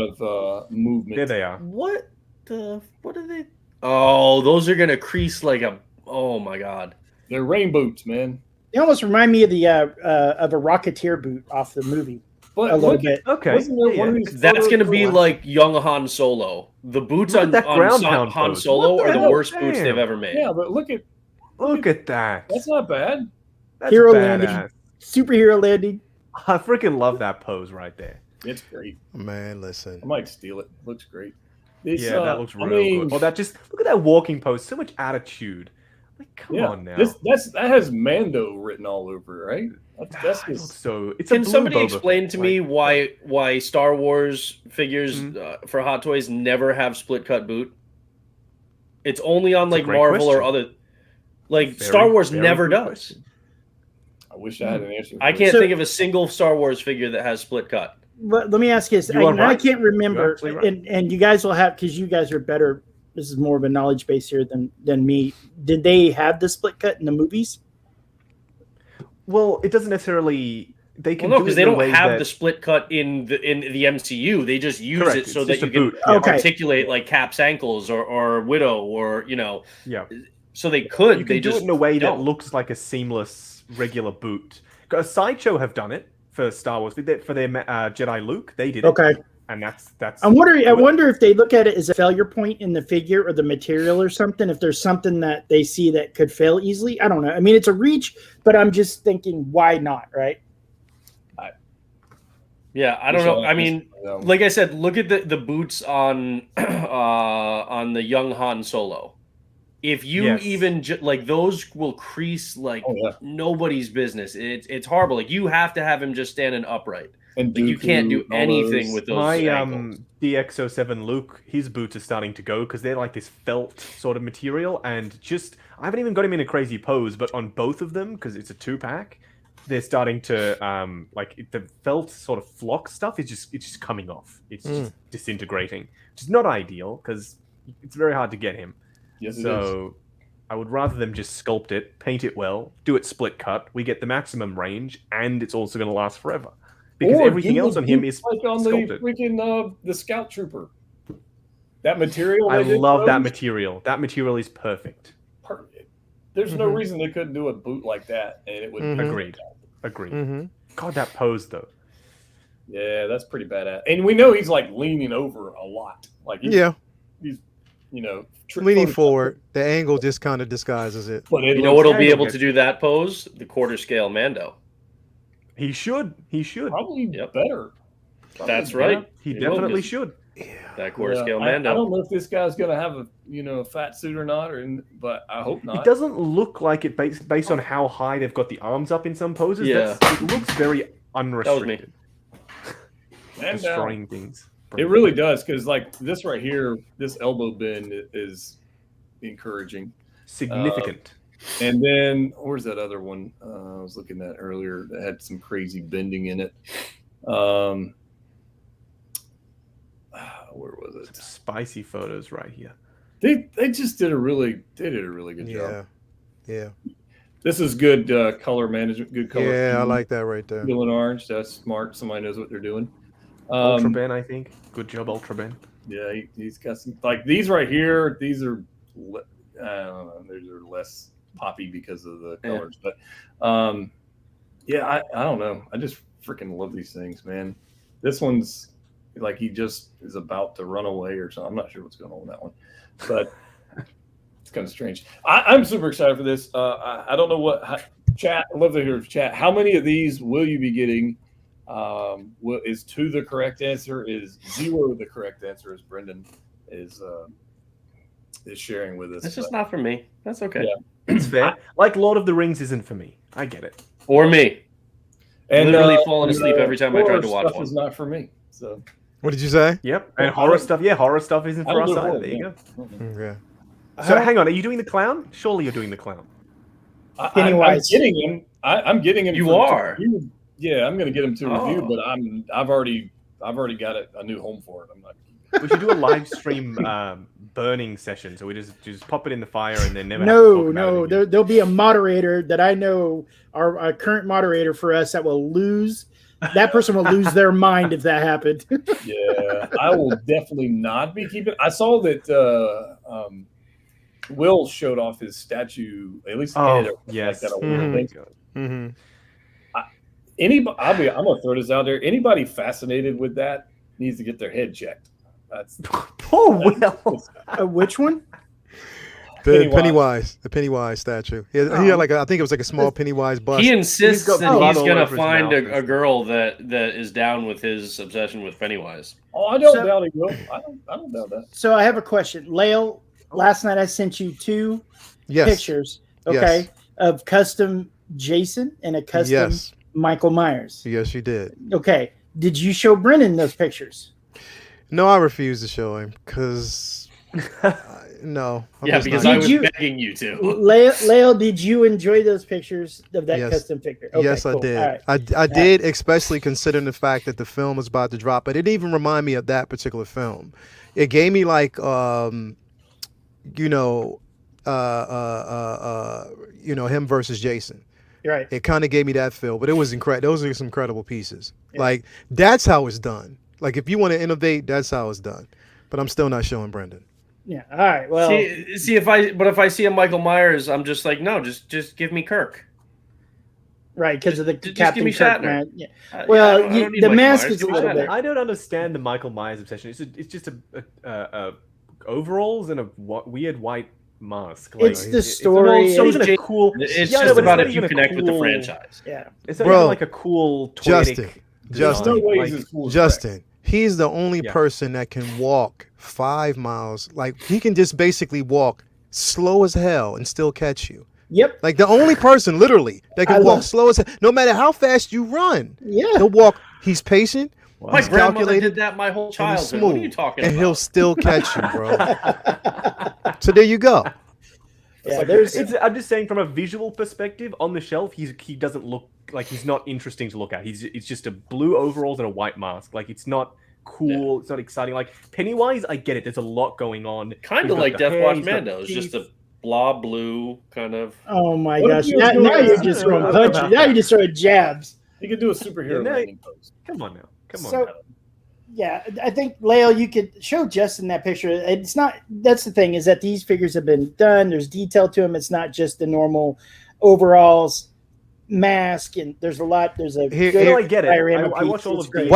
of movement. There they are. What are they? Oh, those are gonna crease like a. Oh my god. They're rain boots, man. They almost remind me of the of a Rocketeer boot off the movie But a little look, bit. Okay. wasn't there yeah, one of yeah. these That's photos gonna be where- like young Han Solo. The boots Look at on, that on ground Han, pound Han pose. Solo What are the the hell? worst boots Damn. they've ever made. Yeah, but look at Look at that. that's not bad. That's Hero badass. landing. Superhero landing. I freaking love that pose right there. It's great. Man, listen. I might steal it. Looks great. This, Yeah, that looks real I mean, good. Well, that just look at that walking pose. So much attitude. Like, come yeah, on now. that has Mando written all over, it, right? That's It looks just, so. It's a Can blue somebody Boba explain Fett, to like- me why Star Wars figures Mhm. for Hot Toys never have split cut boot? It's only on That's a like great Marvel or question. other. Like Very, Star Wars very never good does. question. I wish I had an answer. I for can't this. think of a single Star Wars figure that has split cut. But let me ask you this. You are I right. can't remember, You're absolutely right. and you guys will have, because you guys are better. This is more of a knowledge base here than me. Did they have the split cut in the movies? Well, it doesn't necessarily. They can Well, no, do it because they in a don't way have that- the split cut in the MCU. They just use Correct, it so it's that just you a can boot, yeah. Okay. articulate like Cap's ankles or Widow or Yeah. So they could. You they can do just it in a way that don't. looks like a seamless regular boot. A Sideshow have done it for Star Wars for their Jedi Luke. They did it. Okay. And that's. I wonder if they look at it as a failure point in the figure or the material or something. If there's something that they see that could fail easily, I don't know. I mean, it's a reach, but I'm just thinking, why not, right? Yeah, I don't know. I mean, Yeah. like I said, look at the boots on the young Han Solo. If you Yes. even like those will crease like Oh, yeah. nobody's business. It's horrible. Like you have to have him just standing upright. And Like you can't do Dooku, all anything those. with those My ankles. DX07 Luke, his boots are starting to go because they're like this felt sort of material, and just I haven't even got him in a crazy pose, but on both of them because it's a 2-pack, they're starting to like the felt sort of flock stuff is just coming off. It's just disintegrating, which is not ideal because it's very hard to get him. Yes, it is. So I would rather them just sculpt it, paint it well, do it split cut. We get the maximum range, and it's also going to last forever because Or everything do else the on him boots is like on sculpted. the freaking the Scout Trooper. That material. I they did love that those, material. That material is perfect. There's no Mhm. reason they couldn't do a boot like that, and it would. Mhm. be Agreed. Agreed. Mm-hmm. God, that pose though. Yeah, that's pretty badass. And we know he's like leaning over a lot. Like he's, Yeah, he's leaning forward. The angle just kind of disguises it. But it You know looks what'll be angle able gets- to do that pose? The quarter scale Mando. He should. He should. probably Yep. better. Probably That's better. right. He will, definitely 'cause should. That quarter Yeah, scale I Mando. don't know if this guy's gonna have a fat suit or not, but I hope It not. doesn't look like it based on how high they've got the arms up in some poses. Yeah. It looks very unrestricted. Man down. Destroying things. It really does, because like this right here, this elbow bend is encouraging. significant. And then where's that other one I was looking at earlier that had some crazy bending in it? Where was it? Spicy photos right here. They just did a really good job. Yeah, This is good color management, good color. yeah. I scheme. like that right there. Blue and orange. That's smart. Somebody knows what they're doing. Ultra Ben, I think. Good job, Ultra Ben. Yeah, he's got some like these right here. These are I don't know. These are less poppy because of the Yeah. colors, but yeah, I don't know. I just freaking love these things, man. This one's like he just is about to run away or something. I'm not sure what's going on with that one, but kind of strange. I'm super excited for this. I don't know chat. I'd love to hear chat. How many of these will you be getting? Is 2 the correct answer? Is 0 the correct answer? As Brendan is sharing with us. It's just not for me. That's okay. Yeah. It's fair. Like Lord of the Rings isn't for me. I get it. Or me. And literally falling asleep every time I tried to watch stuff one. Is not for me. So. What did you say? Yep. And horror stuff. Yeah, horror stuff isn't for us either. There you go. Yeah. So hang on. Are you doing the clown? Surely you're doing the clown. I'm getting him. I'm getting him. You are. Yeah, I'm going to get him to review, but I've already got a new home for it. I'm not. We should do a live stream burning session, so we just pop it in the fire and then never. No. There'll be a moderator that I know, our current moderator for us, that will lose. That person will lose their mind if that happened. Yeah, I will definitely not be keeping. I saw that Will showed off his statue. At least yes. Like that Mm-hmm. I'm gonna throw this out there. Anybody fascinated with that needs to get their head checked. That's Will. Which one? The Pennywise statue. He had like I think it was like a small Pennywise bust. He insists that blood he's all gonna over his find mouth a girl that is down with his obsession with Pennywise. Oh, I don't doubt he will. I don't doubt that. So I have a question, Lael. Last night I sent you 2 pictures, okay, of custom Jason and a custom Michael Myers. Yes, you did. Okay, did you show Brennan those pictures? No, I refuse to show him because no. Because I was begging you to. Lael, did you enjoy those pictures of that custom figure? Okay, yes, cool. I did. Right. I did, especially considering the fact that the film was about to drop. But it didn't even remind me of that particular film. It gave me like, him versus Jason. Right. It kind of gave me that feel, but it was incredible. Those are some incredible pieces. Yeah. Like that's how it's done. Like if you want to innovate, that's how it's done. But I'm still not showing Brendan. Yeah. All right. Well, see if I see a Michael Myers, I'm just like, no, just give me Kirk. Right, because of the Captain Kirk. Man. Yeah. Well, the mask is a little bit. I don't understand the Michael Myers obsession. It's just a overalls and a weird white mask. Like, it's the story. It's just about if you connect with the franchise. Yeah. It's not even like a cool Justin. Justin. He's the only person that can walk 5 miles. Like he can just basically walk slow as hell and still catch you. Yep. Like the only person literally that can walk slow as hell, no matter how fast you run. Yeah. He'll walk. He's patient. My grandmother did that my whole childhood. What are you talking about? And he'll still catch you, bro. So there you go. Yeah, I'm just saying from a visual perspective, on the shelf, he doesn't look like he's not interesting to look at. It's just a blue overalls and a white mask. Like it's not cool. It's not exciting. Like Pennywise, I get it. There's a lot going on. Kind of like Death Watch Mando. It's just a blah blue kind of. Oh my gosh! Now you're just throwing punches. Now you're just throwing jabs. You could do a superhero landing pose. Come on now. Yeah, I think Lael, you could show Justin that picture. It's not. That's the thing is that these figures have been done. There's detail to them. It's not just the normal overalls, mask, and there's a lot. There's a. I get it. I watch all of these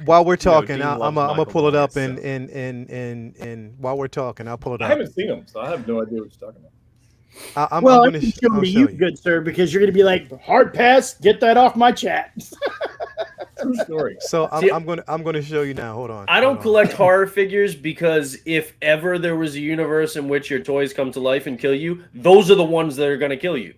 while we're talking, I'm gonna pull it up and while we're talking, I'll pull it up. I haven't seen them, so I have no idea what you're talking about. I'm going to show you, good sir, because you're going to be like, hard pass, get that off my chat. True story. So I'm going to show you now. Hold on. I don't collect horror figures because if ever there was a universe in which your toys come to life and kill you, those are the ones that are going to kill you.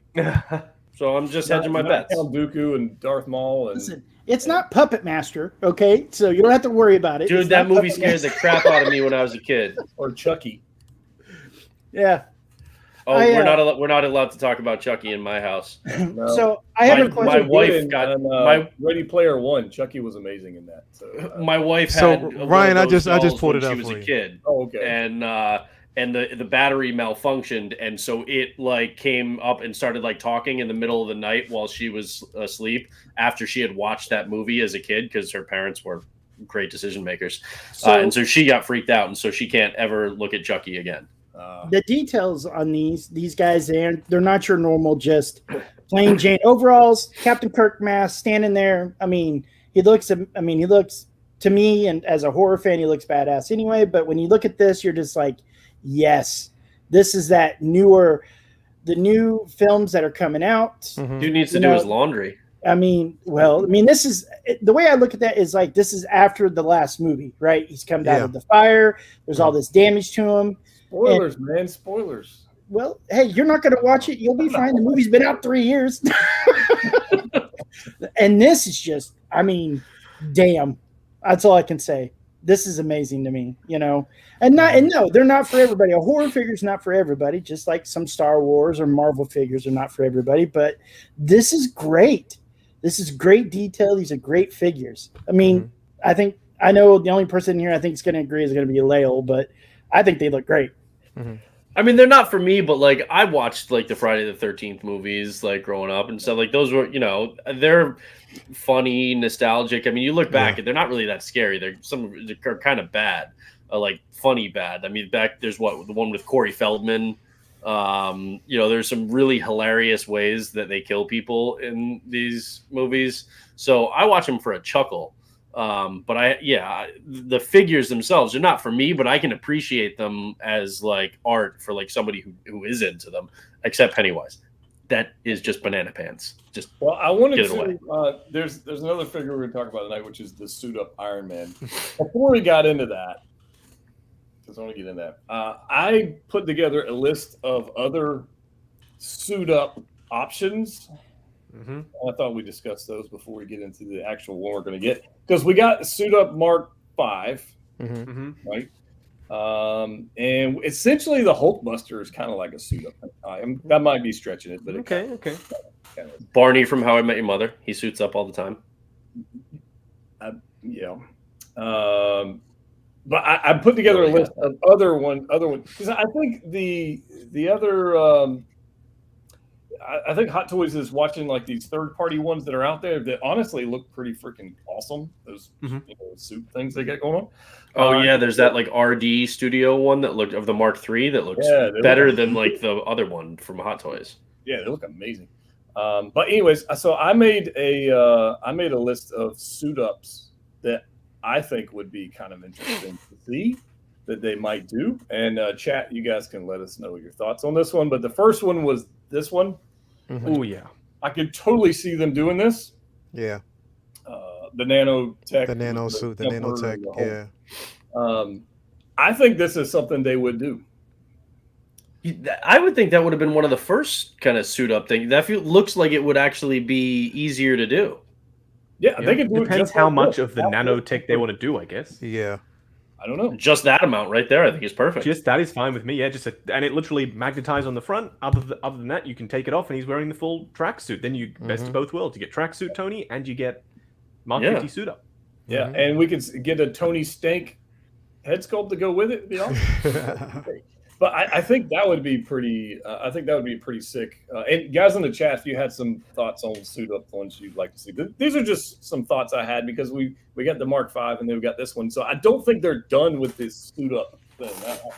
So I'm just hedging my bets. Count Dooku and Darth Maul. And listen, it's not Puppet Master, okay? So you don't have to worry about it. Dude, that movie scared the crap out of me when I was a kid. Or Chucky. Yeah. Oh, we're not allowed to talk about Chucky in my house. No. So I have a question. My wife got my Ready Player One. Chucky was amazing in that. So my wife had Ryan. I just pulled it up. She was a kid. Oh, okay. And the battery malfunctioned, and so it like came up and started like talking in the middle of the night while she was asleep after she had watched that movie as a kid because her parents were great decision makers, and so she got freaked out, and so she can't ever look at Chucky again. The details on these guys, they're not your normal just plain Jane overalls, Captain Kirk mask, standing there. I mean, he looks to me, and as a horror fan, he looks badass anyway. But when you look at this, you're just like, yes, This is that the new films that are coming out. Mm-hmm. Dude needs to do his laundry. I mean, this is the way I look at that is like this is after the last movie, right? He's come out of the fire. There's all this damage to him. Spoilers, man. Spoilers. Well, hey, you're not going to watch it. You'll be fine. The movie's been out 3 years. And this is just, I mean, damn. That's all I can say. This is amazing to me, you know. And no, they're not for everybody. A horror figure's not for everybody, just like some Star Wars or Marvel figures are not for everybody. But this is great. This is great detail. These are great figures. I mean, I know the only person here I think is going to agree is going to be Lael, but I think they look great. Mm-hmm. I mean, they're not for me, but like I watched like the Friday the 13th movies, like growing up and stuff. Like those were, you know, they're funny, nostalgic. I mean, you look back and they're not really that scary. They're kind of bad, like funny bad. I mean, there's the one with Corey Feldman. You know, there's some really hilarious ways that they kill people in these movies. So I watch them for a chuckle. But the figures themselves are not for me, but I can appreciate them as like art for like somebody who is into them, except Pennywise. That is just banana pants. Just I wanted get it away. There's another figure we're going to talk about tonight, which is the suit up Iron Man. Before we got into that, because I want to get in that, I put together a list of other suit up options. Mm-hmm. I thought we discussed those before we get into the actual one we're going to get, because we got suit up Mark V, right? And essentially the Hulkbuster is kind of like a suit up. That might be stretching it, but Okay. Barney from How I Met Your Mother. He suits up all the time. But I put together a list of other one because I think the other. I think Hot Toys is watching like these third-party ones that are out there that honestly look pretty freaking awesome. Those suit things they got going on. Oh yeah, there's that like RD Studio one that looked of the Mark III that looks better than like the other one from Hot Toys. Yeah, they look amazing. But anyways, so I made a list of suit ups that I think would be kind of interesting to see that they might do. And chat, you guys can let us know your thoughts on this one. But the first one was this one. Mm-hmm. Oh yeah, I could totally see them doing this. Yeah. The nanotech. The nano suit, the nanotech. Yeah. I think this is something they would do. I would think that would have been one of the first kind of suit up things. That looks like it would actually be easier to do. Yeah, they could do it. Depends how much of the nanotech they want to do, I guess. Yeah. I don't know. Just that amount right there, I think is perfect. Just that is fine with me. Yeah, and it literally magnetizes on the front. Other than that, you can take it off, and he's wearing the full tracksuit. Then you best of both worlds. You get tracksuit Tony, and you get Mark 50 suit up. Yeah, and we could get a Tony Stank head sculpt to go with it. It'd be awesome. But I think that would be pretty. I think that would be pretty sick. And guys in the chat, if you had some thoughts on suit up ones you'd like to see, these are just some thoughts I had because we got the Mark V and then we got this one. So I don't think they're done with this suit up thing.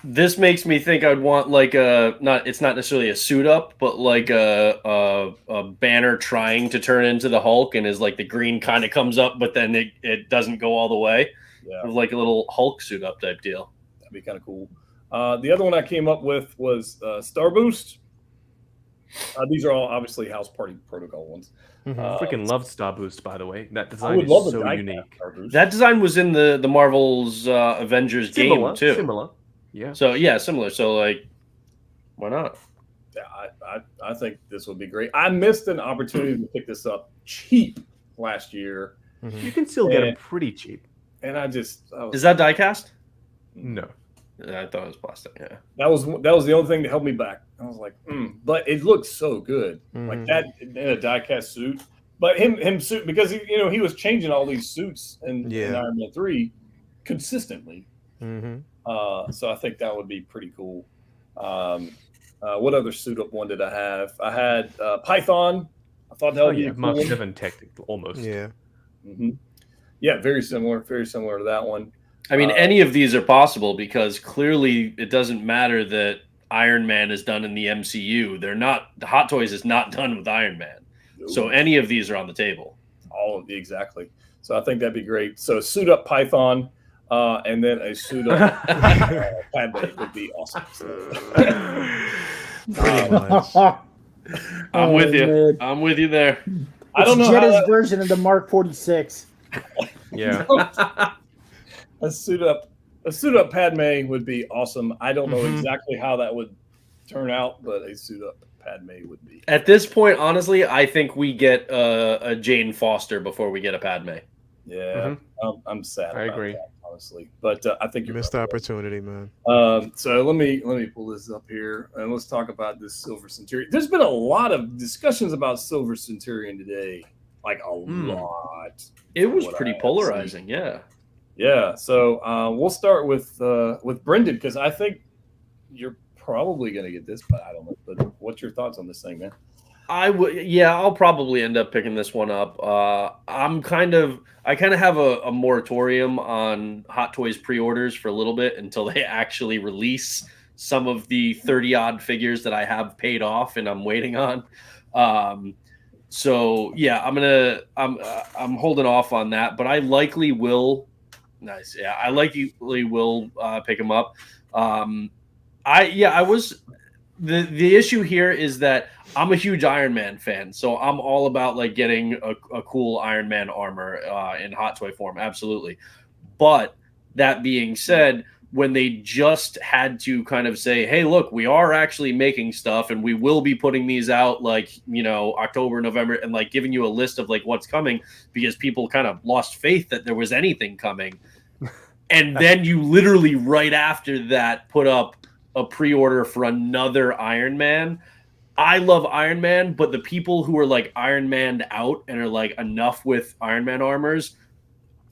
This makes me think I'd want like it's not necessarily a suit up, but like a Banner trying to turn into the Hulk, and is like the green kind of comes up, but then it doesn't go all the way. Yeah, like a little Hulk suit up type deal. That'd be kind of cool. The other one I came up with was Star Boost. These are all obviously House Party Protocol ones. Freaking loved Star Boost, by the way. That design is so unique. That design was in the Marvel's Avengers game too. Similar, yeah. So yeah, similar. So like, why not? Yeah, I think this would be great. I missed an opportunity to pick this up cheap last year. You can still get them pretty cheap. And is that diecast? No. I thought it was plastic. Yeah, that was the only thing that held me back. I was like, but it looks so good, like that in a diecast suit. But him suit because he was changing all these suits in Iron Man 3 consistently. So I think that would be pretty cool. What other suit up one did I have? I had Python. I thought that would be Mark 7 technical almost. Yeah. Yeah, very similar to that one. I mean, any of these are possible because clearly it doesn't matter that Iron Man is done in the MCU. The Hot Toys is not done with Iron Man. So any of these are on the table. Exactly. So I think that'd be great. So suit up Python. and then a suit up Padme would be awesome. Pretty much. I'm with you. man. I'm with you there. I don't know Jetta's how version of the Mark 46. Yeah. a suit up Padme would be awesome. I don't know exactly how that would turn out, but a suit up Padme would be. At this point, honestly, I think we get a Jane Foster before we get a Padme. Yeah, I'm sad. I about agree. that, honestly, but I think you're Missed opportunity, man. So let me pull this up here and let's talk about this Silver Centurion. There's been a lot of discussions about Silver Centurion today, like a lot. It was pretty polarizing, yeah. Yeah. So we'll start with Brendan because I think you're probably going to get this, but I don't know. But what's your thoughts on this thing, man? I'll probably end up picking this one up. I kind of have a moratorium on Hot Toys pre-orders for a little bit until they actually release some of the 30 odd figures that I have paid off and I'm waiting on. So yeah, I'm holding off on that, but I likely will. Nice. Yeah, I likely will pick them up. The issue here is that I'm a huge Iron Man fan, so I'm all about like getting a cool Iron Man armor in hot toy form, absolutely. But that being said, when they just had to kind of say, hey, look, we are actually making stuff and we will be putting these out like, October, November, and like giving you a list of like what's coming because people kind of lost faith that there was anything coming. And then you literally right after that put up a pre-order for another Iron Man. I love Iron Man, but the people who are like Iron Man'd out and are like enough with Iron Man armors,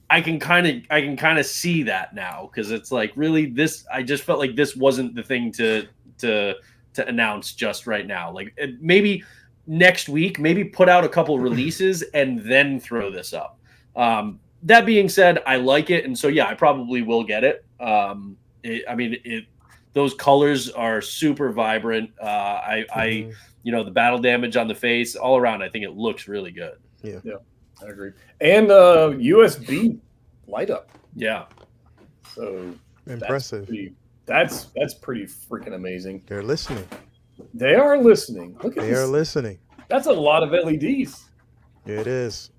I can kind of see that now because it's like really this. I just felt like this wasn't the thing to announce just right now. Like maybe next week, maybe put out a couple releases and then throw this up. That being said, I like it, and so yeah, I probably will get it. Those colors are super vibrant. The battle damage on the face, all around, I think it looks really good. Yeah, I agree. And USB light up. Yeah. So impressive. That's pretty freaking amazing. They're listening. They are listening. Look at They this. are listening. That's a lot of LEDs. It is.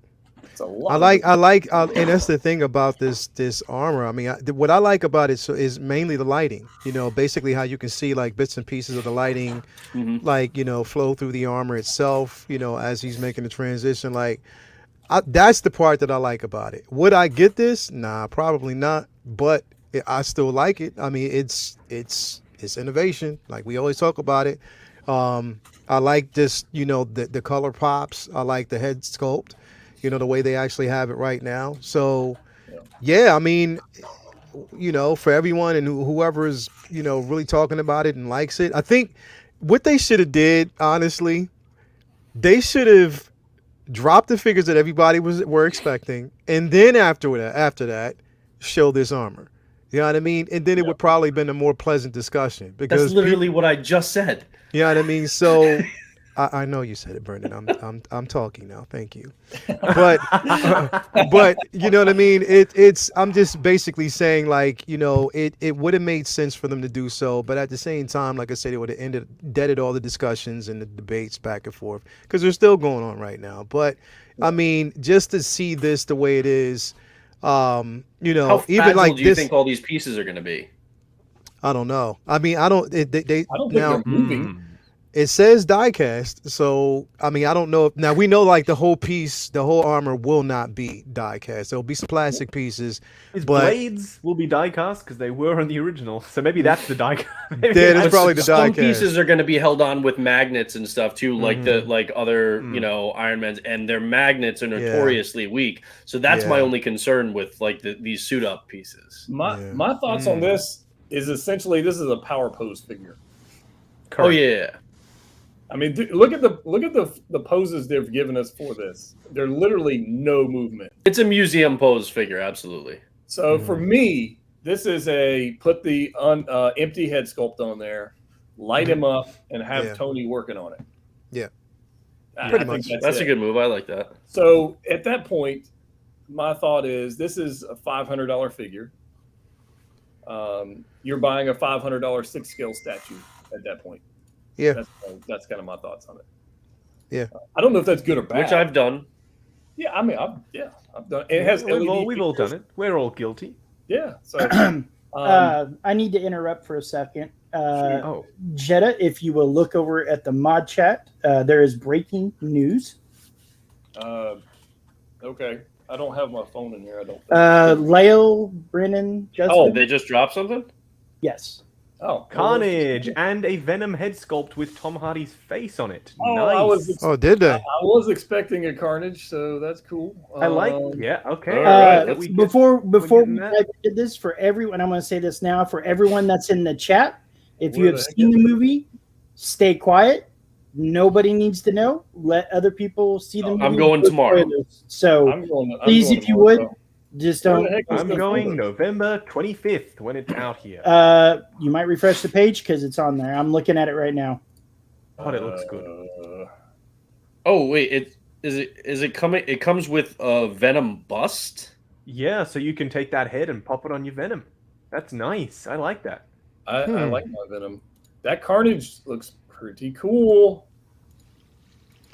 It's a lot. I like, and that's the thing about this armor. I mean, what I like about it is mainly the lighting. Basically how you can see like bits and pieces of the lighting, like flow through the armor itself. As he's making the transition. Like, that's the part that I like about it. Would I get this? Nah, probably not. But I still like it. I mean, it's innovation. Like we always talk about it. I like this. The color pops. I like the head sculpt. The way they actually have it right now. So, yeah, I mean, for everyone and whoever is, really talking about it and likes it, I think what they should have did, honestly, they should have dropped the figures that everybody were expecting, and then after that, show this armor. You know what I mean? And then it would probably been a more pleasant discussion because that's literally what I just said. You know what I mean? So. I know you said it, Brendan. I'm talking now. Thank you. But you know what I mean? I'm just basically saying like, it would have made sense for them to do so, but at the same time, like I said, it would have deaded all the discussions and the debates back and forth because they're still going on right now. But I mean, just to see this the way it is, how even like do you think all these pieces are going to be? I don't know. I mean, I don't think they're moving. It says die-cast, so I mean I don't know. Now we know like the whole armor will not be die-cast. There'll be some plastic pieces. His blades will be die-cast because they were on the original. So maybe that's the die-cast. That's probably the die-cast. Some pieces are going to be held on with magnets and stuff too, like other Iron Mans, and their magnets are notoriously weak. So that's my only concern with like these suit-up pieces. My thoughts on this is essentially this is a power pose figure. Correct. Oh yeah. I mean, look at the poses they've given us for this. They're literally no movement. It's a museum pose figure, absolutely. So for me, this is put the empty head sculpt on there, light him up, and have Tony working on it. Yeah, pretty much. That's a good move. I like that. So at that point, my thought is this is a $500 figure. you're buying a $500 6-scale statue at that point. Yeah. That's kind of my thoughts on it. Yeah. I don't know if that's good or bad. Which I've done. Yeah, I mean, I've done. It has we've all done it. We're all guilty. Yeah. So I need to interrupt for a second. Jetta, if you will look over at the mod chat, there is breaking news. Okay. I don't have my phone in here. I don't think. Lale, Brennan, Justin. Oh, they just dropped something? Yes. Oh, Carnage and a Venom head sculpt with Tom Hardy's face on it. Oh, Nice. Did they? I was expecting a Carnage, so that's cool. I like. Yeah. Okay. All right, Before getting we that. did this, for everyone, I'm going to say this now for everyone that's in the chat. If you Where have the heck seen is the it? movie, stay quiet. Nobody needs to know. Let other people see the movie. I'm going with tomorrow. spoilers. So I'm going. please, if you would, just Where the don't. heck is I'm the going photo? November 25th when it's out here. You might refresh the page because it's on there. I'm looking at it right now. God, it looks good. Oh wait, is it coming? It comes with a Venom bust. Yeah, so you can take that head and pop it on your Venom. That's nice. I like that. I like my Venom. That Carnage looks pretty cool.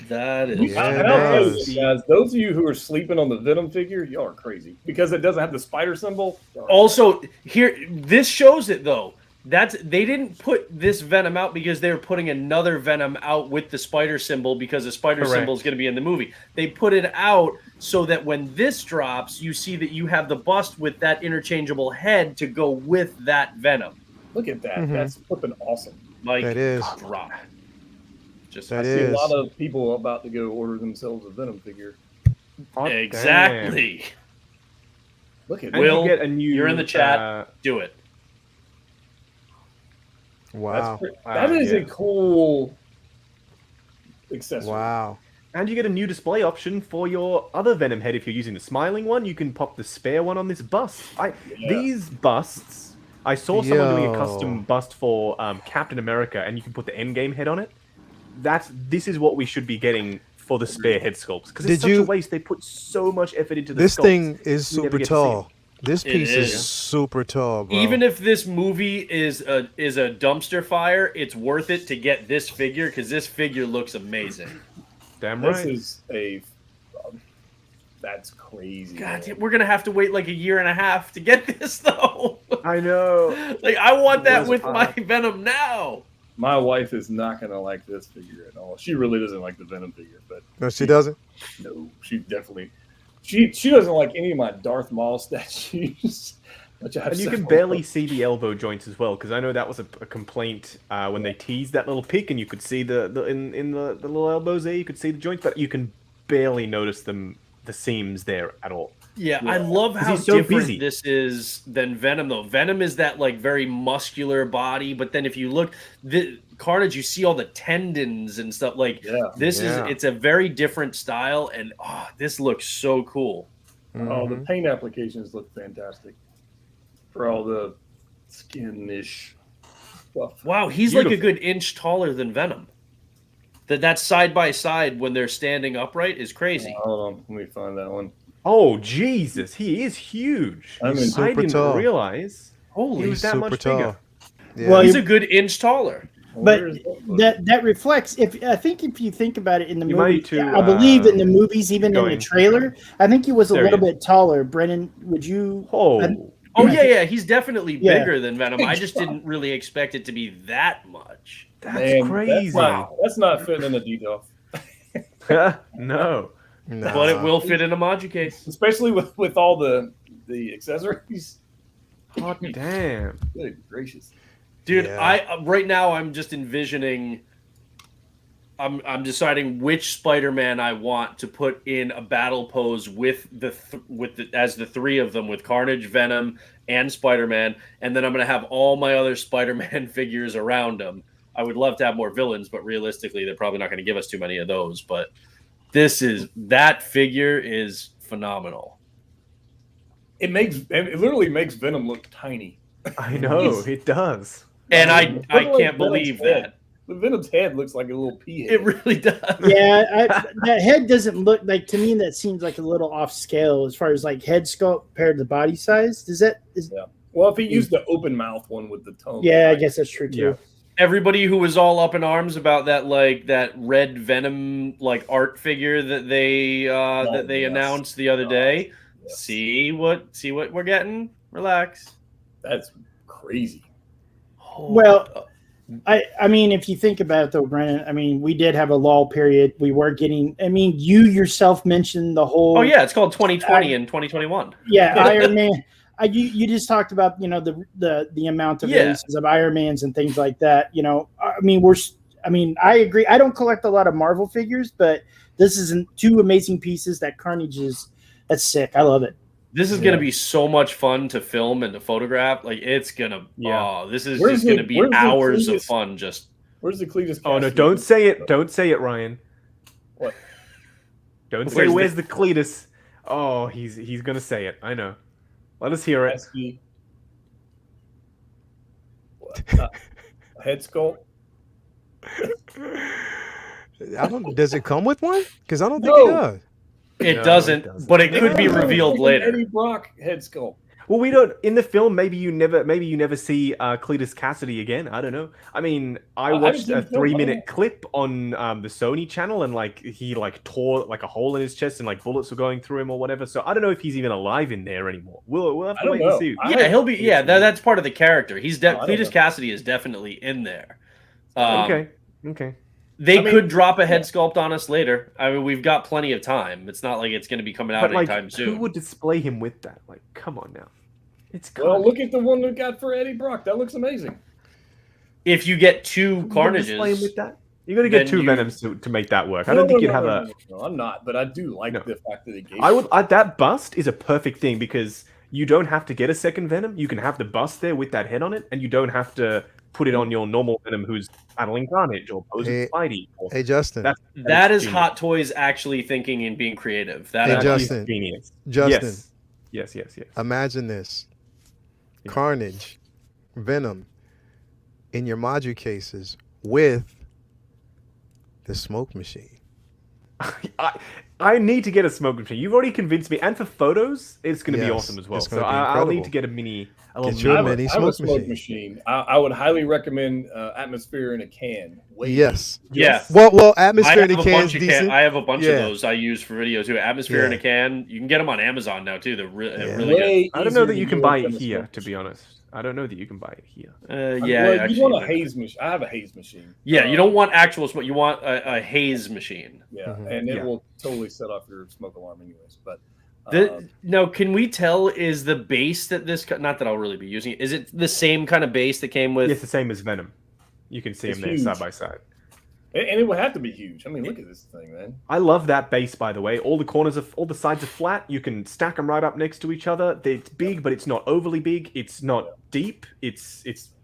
That is. Yeah, And it I'll tell you does. this, guys, those of you who are sleeping on the Venom figure, y'all are crazy because it doesn't have the spider symbol. Also, here this shows it though. They didn't put this Venom out because they were putting another Venom out with the spider symbol because the spider Correct. symbol is going to be in the movie. They put it out so that when this drops, you see that you have the bust with that interchangeable head to go with that Venom. Look at that. That's flipping awesome. Like That is. drop. Just That I see is. a lot of people about to go order themselves a Venom figure. Hot exactly. Look at damn. And Will, you get a new, you're in the chat. Do it. Wow. That is yeah. a cool accessory. Wow. And you get a new display option for your other Venom head. If you're using the smiling one, you can pop the spare one on this bust. These busts, I saw someone doing a Yo. custom bust for Captain America, and you can put the Endgame head on it. This is what we should be getting for the spare head sculpts, because it's Did such you- a waste. They put so much effort into the This sculpts. thing is We never super get to see tall. This It piece is is. super tall, bro. Even if this movie is a dumpster fire, it's worth it to get this figure because this figure looks amazing. Damn This right. is that's crazy. God, man. we're gonna have to wait like a year and a half to get this though. I know. Like I want that It was with my hard. Venom now. My wife is not gonna like this figure at all. She really doesn't like the Venom figure, but No, she doesn't. no, she definitely she doesn't like any of my Darth Maul statues. Which I have And you can several barely of. see the elbow joints as well, because I know that was a complaint when they teased that little pic, and you could see the little elbows there. You could see the joints, but you can barely notice the seams there at all. Yeah, I love how he's so different busy. this is than Venom, though. Venom is that like very muscular body, but then if you look, the Carnage, you see all the tendons and stuff. Like this Yeah. it's a very different style, and this looks so cool. Oh, the paint applications look fantastic for all the skin-ish stuff. Wow, he's like a Beautiful. good inch taller than Venom. That side by side when they're standing upright is crazy. Hold on, let me find that one. Oh Jesus, he is huge. I mean, He's I super didn't tall. realize he Holy, was that Super much tall. bigger. Yeah. Well, he's a good inch taller. But Where is that? that reflects. If you think about it in the You movie, might too, I believe in the movies, even in the going- trailer, I think he was a There he little is. bit taller. Brennan, would you? Oh, Oh yeah, he's definitely Yeah. bigger than Venom. I just didn't really expect it to be that much. that's Man, crazy. That's not fitting in a detail, No. Nah. But it will fit in a Maji case. especially with all the accessories. Hot damn. Good gracious! Dude, Yeah. I right now I'm just envisioning. I'm deciding which Spider-Man I want to put in a battle pose with the as the three of them with Carnage, Venom, and Spider-Man, and then I'm gonna have all my other Spider-Man figures around them. I would love to have more villains, but realistically, they're probably not going to give us too many of those. But that figure is phenomenal. It literally makes Venom look tiny. I know, it does. And I Look at can't Venom's believe head. that. The Venom's head looks like a little pea head. It really does. Yeah, that head doesn't look like, to me, that seems like a little off scale as far as like head sculpt compared to body size. Well, if he used the open mouth one with the tongue. Yeah, I guess that's true too. Yeah. Everybody who was all up in arms about that red Venom art figure that they announced the other day. Yes. See what we're getting? Relax. That's crazy. Well, I mean, if you think about it, though, Brennan, I mean, we did have a lull period. We were getting. I mean, you yourself mentioned the whole. Oh yeah, it's called 2020 and 202021. Yeah, Iron Man. You just talked about the amount of releases of Iron Mans and things like that. I mean, I agree. I don't collect a lot of Marvel figures, but this isn't two amazing pieces. That Carnage that's sick. I love it. This is going to be so much fun to film and to photograph. Like it's gonna. Oh, this is just going to be hours of fun. Just where's the Cletus? Oh no! Don't say it. Don't say it, Ryan. What? Don't say where's the Cletus. Oh, he's gonna say it. I know. Let us hear it. Head sculpt. Does it come with one? Because I don't think it does. It doesn't, but it could be revealed later. Eddie Brock head sculpt. Well, we don't in the film. Maybe you never see Cletus Cassidy again. I don't know. I mean, I watched a 3-minute clip on the Sony channel, and he tore a hole in his chest, and bullets were going through him or whatever. So I don't know if he's even alive in there anymore. We'll have to wait and see. Yeah, he'll be. Yeah, that's part of the character. Cletus Cassidy is definitely in there. Okay. They could drop a head sculpt on us later. I mean, we've got plenty of time. It's not like it's going to be coming out anytime soon. Who would display him with that? Come on now. Well, look at the one we got for Eddie Brock. That looks amazing. If you get two Carnages, display him with that? You're going to get two Venoms to make that work. I don't think you'd have a. No, I'm not, but I do like the fact that they gave. That bust is a perfect thing because you don't have to get a second Venom. You can have the bust there with that head on it, and you don't have to put it on your normal Venom who's battling Carnage or posing Spidey. Hey, Justin. That is Hot Toys actually thinking and being creative. That is Justin. Genius. Justin. Yes. Imagine this. Carnage, Venom, in your module cases with the smoke machine. I need to get a smoke machine. You've already convinced me, and for photos, it's going to be awesome as well. So I'll need to get a mini smoke machine. I would highly recommend Atmosphere in a Can. Yes. Well, Atmosphere in a can is decent. I have a bunch of those I use for videos too. Atmosphere in a Can. You can get them on Amazon now too. They're really good. I don't know that you can buy it here, to be honest. I don't know that you can buy it here. You want a haze machine. I have a haze machine. Yeah, you don't want actual smoke. You want a haze machine. Yeah, and it will totally set off your smoke alarm anyways. But now, can we tell, is the base that this, not that I'll really be using it, is it the same kind of base that came with? It's the same as Venom. You can see them there side by side. And it would have to be huge. I mean, look at this thing, man. I love that base, by the way. All the sides are flat. You can stack them right up next to each other. It's big, but it's not overly big. It's not deep. It's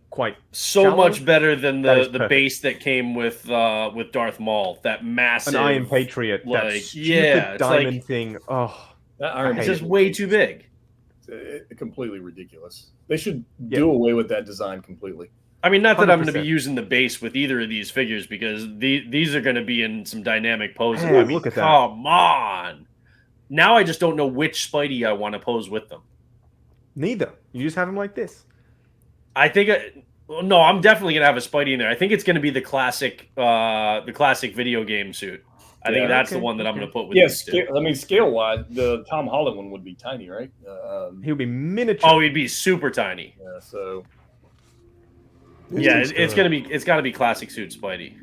quite shallow. Much better than the base that came with Darth Maul. That massive an Iron Patriot. That stupid diamond thing. Oh, it's just way too big. It's completely ridiculous. They should do away with that design completely. I mean, not that 100%. I'm going to be using the base with either of these figures because these are going to be in some dynamic poses. Hey, look at that. Come on. Now I just don't know which Spidey I want to pose with them. Neither. You just have them like this. I think... no, I'm definitely going to have a Spidey in there. I think it's going to be the classic video game suit. I think that's the one that I'm going to put with these two. I mean, scale-wise, the Tom Holland one would be tiny, right? He would be miniature. Oh, he'd be super tiny. Yeah, so... Yeah, it's got to be classic suit Spidey.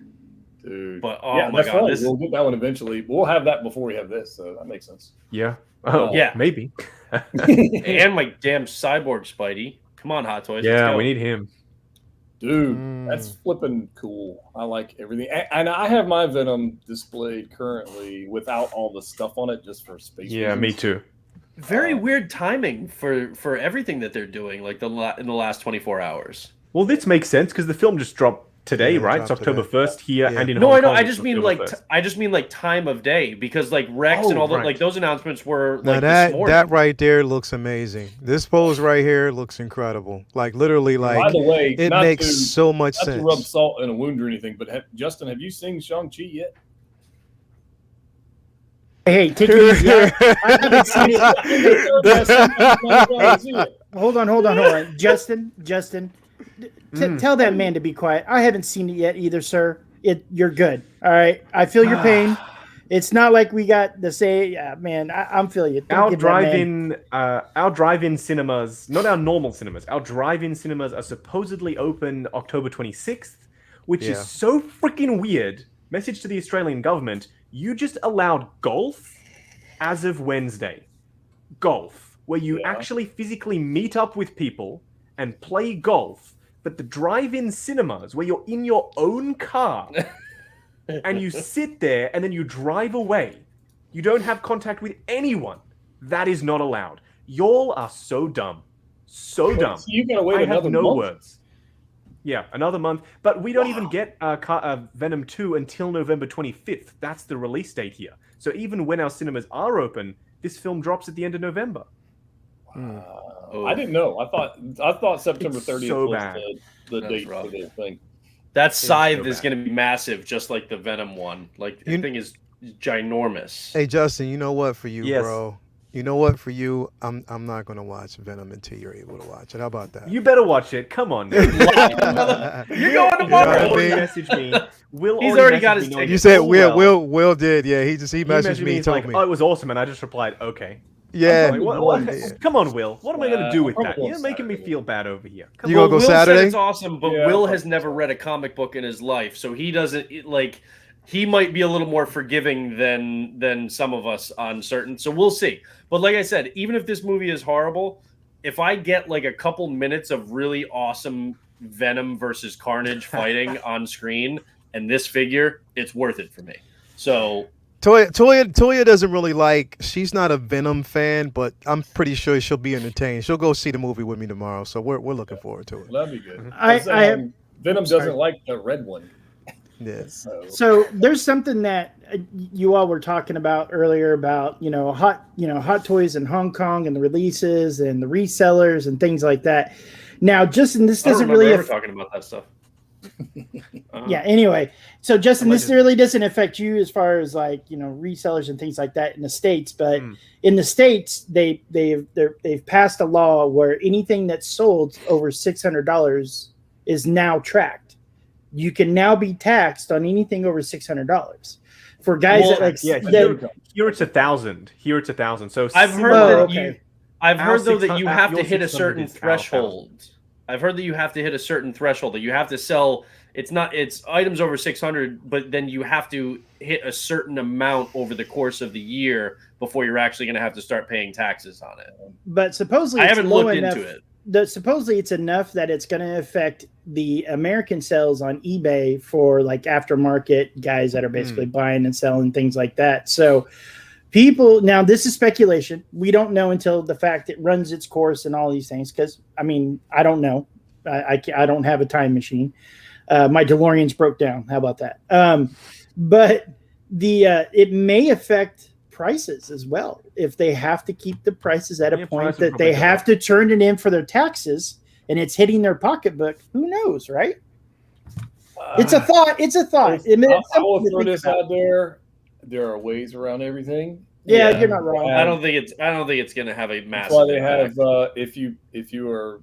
Dude. But my god, we'll get that one eventually. We'll have that before we have this, so that makes sense. Yeah. Oh, yeah, maybe. And my damn cyborg Spidey. Come on, Hot Toys. Yeah, we need him. Dude, that's flipping cool. I like everything. And I have my Venom displayed currently without all the stuff on it, just for space. Yeah, reasons. Me too. Very weird timing for everything that they're doing, like in the last 24 hours. Well, this makes sense because the film just dropped today, right? It's October 1st here and in Hong Kong. No, I know. I just mean like time of day because like Rex and all those like those announcements were like this morning. That right there looks amazing. This pose right here looks incredible. Like literally, like by the way, it makes so much sense. Not to rub salt in a wound or anything, but Justin, have you seen Shang-Chi yet? Hey, take it easy. I haven't seen it. Hold on. Justin, tell that man to be quiet. I haven't seen it yet either, sir. You're good. All right. I feel your pain. It's not like we got to say, yeah, man, I'm feeling you. Our drive-in cinemas, not our normal cinemas, our drive-in cinemas are supposedly open October 26th, which is so freaking weird. Message to the Australian government, you just allowed golf as of Wednesday. Golf, where you actually physically meet up with people and play golf, but the drive-in cinemas, where you're in your own car... and you sit there and then you drive away. You don't have contact with anyone. That is not allowed. Y'all are so dumb. So dumb. So you gotta wait another no month? words. Yeah, another month. But we don't even get Venom 2 until November 25th. That's the release date here. So even when our cinemas are open, this film drops at the end of November. I didn't know. I thought September 30th so was bad. the date for the thing. That Scythe is going to be massive, just like the Venom one. Like, the thing is ginormous. Hey, Justin, you know what for you, Yes. bro? You know what for you? I'm not going to watch Venom until you're able to watch it. How about that? You better watch it. Come on. You're going tomorrow. You know Message me. Will He's already got his messaged me ticket. You said well. Will did. Yeah, he messaged me. He He's told like, me. oh, it was awesome. And I just replied, okay. Yeah. Like, what? Come on, Will. What am I going to do with that? probably You're making me feel bad over here. Come You on. gonna go Will Saturday? said it's awesome, but Yeah, Will I'll has probably never read a comic book in his life, so he doesn't he might be a little more forgiving than some of us on certain. So we'll see. But like I said, even if this movie is horrible, if I get like a couple minutes of really awesome Venom versus Carnage fighting on screen and this figure, it's worth it for me. So Toya doesn't really like. She's not a Venom fan, but I'm pretty sure she'll be entertained. She'll go see the movie with me tomorrow, so we're looking forward to it. Well, that'd be good. Sorry. Venom doesn't like the red one. Yes. So there's something that you all were talking about earlier about hot toys in Hong Kong and the releases and the resellers and things like that. Now, Justin, this doesn't really ever talking about that stuff. yeah. Anyway, so Justin, this really doesn't affect you as far as resellers and things like that in the States, but in the States they've passed a law where anything that's sold over $600 is now tracked. You can now be taxed on anything over $600. For guys here it's 1,000. Here it's 1,000. So I've heard though that you have to your hit a 600 certain is our threshold. I've heard that you have to hit a certain threshold, that you have to sell. It's items over 600, but then you have to hit a certain amount over the course of the year before you're actually going to have to start paying taxes on it. But supposedly I it's haven't low looked enough, into it. Supposedly it's enough that it's going to affect the American sales on eBay for like aftermarket guys that are basically buying and selling things like that. So people, now this is speculation. We don't know until the fact it runs its course and all these things. Because I don't know. I don't have a time machine. My DeLorean's broke down. How about that? But it may affect prices as well if they have to keep the prices at a point that they have to turn it in for their taxes and it's hitting their pocketbook. Who knows, right? It's a thought. I will throw this out there. There are ways around everything. Yeah, you're not wrong. I don't think it's going to have a massive. That's why they impact. have. If you are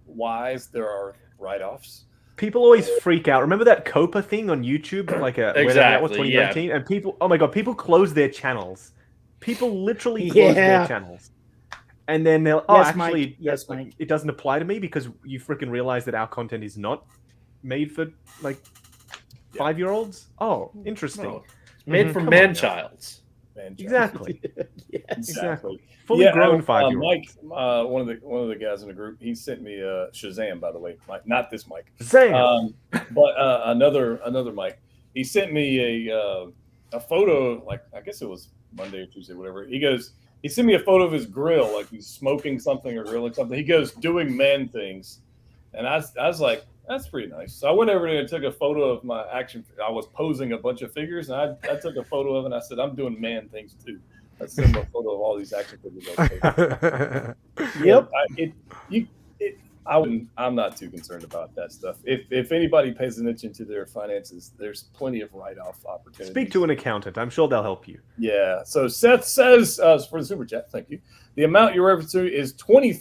wise, there are write-offs. People always freak out. Remember that Copa thing on YouTube, like that was 2019, and people close their channels. People literally close their channels, and then they'll Mike. It doesn't apply to me because you freaking realize that our content is not made for like 5-year-olds. Oh, interesting. No, it's made for man-childs. Exactly. Exactly. Fully grown 5-year-olds. Mike, one of the guys in the group, he sent me Shazam, by the way. Mike, not this Mike. Shazam. But another Mike. He sent me a photo, like I guess it was Monday or Tuesday, whatever. He sent me a photo of his grill, like he's smoking something or grilling something. He goes, doing man things. And I was like, that's pretty nice. So I went over there and took a photo of my action. I was posing a bunch of figures, and I took a photo of it, and I said, I'm doing man things too. I sent him a photo of all these action figures. Yep. I'm not too concerned about that stuff. If anybody pays attention to their finances, there's plenty of write-off opportunities. Speak to an accountant. I'm sure they'll help you. Yeah. So Seth says for the super chat, thank you. The amount you're referring to is 20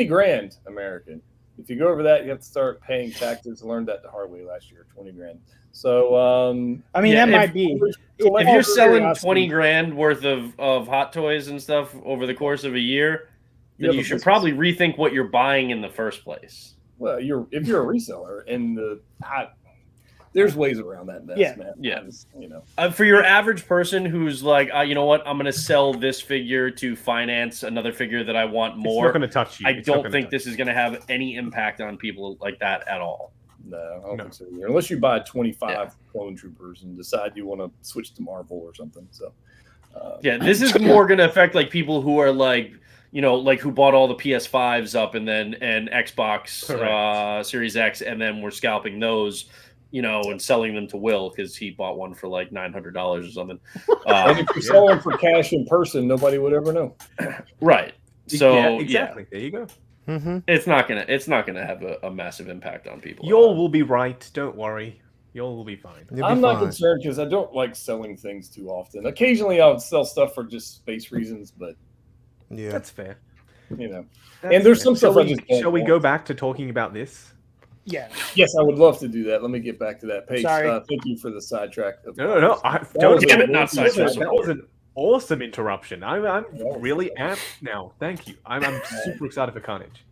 grand American. If you go over that, you have to start paying taxes. I learned that the hard way last year, 20 grand. So I mean, that might be. If you're selling 20 grand worth of hot toys and stuff over the course of a year, then you should probably rethink what you're buying in the first place. Well, if you're a reseller, and there's ways around that mess, man. Yeah. You know, For your average person who's like, you know what, I'm going to sell this figure to finance another figure that I want more. It's not going to touch you. I don't think this is going to have any impact on people like that at all. No, I don't think so either. Unless you buy 25 clone troopers and decide you want to switch to Marvel or something. So, this is more going to affect like people who are like, you know, like who bought all the PS5s up and Xbox Series X, and then we're scalping those, you know, and selling them to Will because he bought one for like $900 or something. And if you're selling for cash in person, nobody would ever know. Right. So exactly. There you go. Mm-hmm. It's not gonna have a massive impact on people. Y'all will be right. Don't worry. Y'all will be fine. I'm not concerned because I don't like selling things too often. Occasionally, I'll sell stuff for just space reasons, but that's fair. You know, and there's some stuff. Shall we go back to talking about this? Yeah. Yes, I would love to do that. Let me get back to that page. Sorry. Thank you for the sidetrack. No. Not sidetrack. That was an awesome interruption. I'm really amped now. Thank you. I'm super excited for Carnage.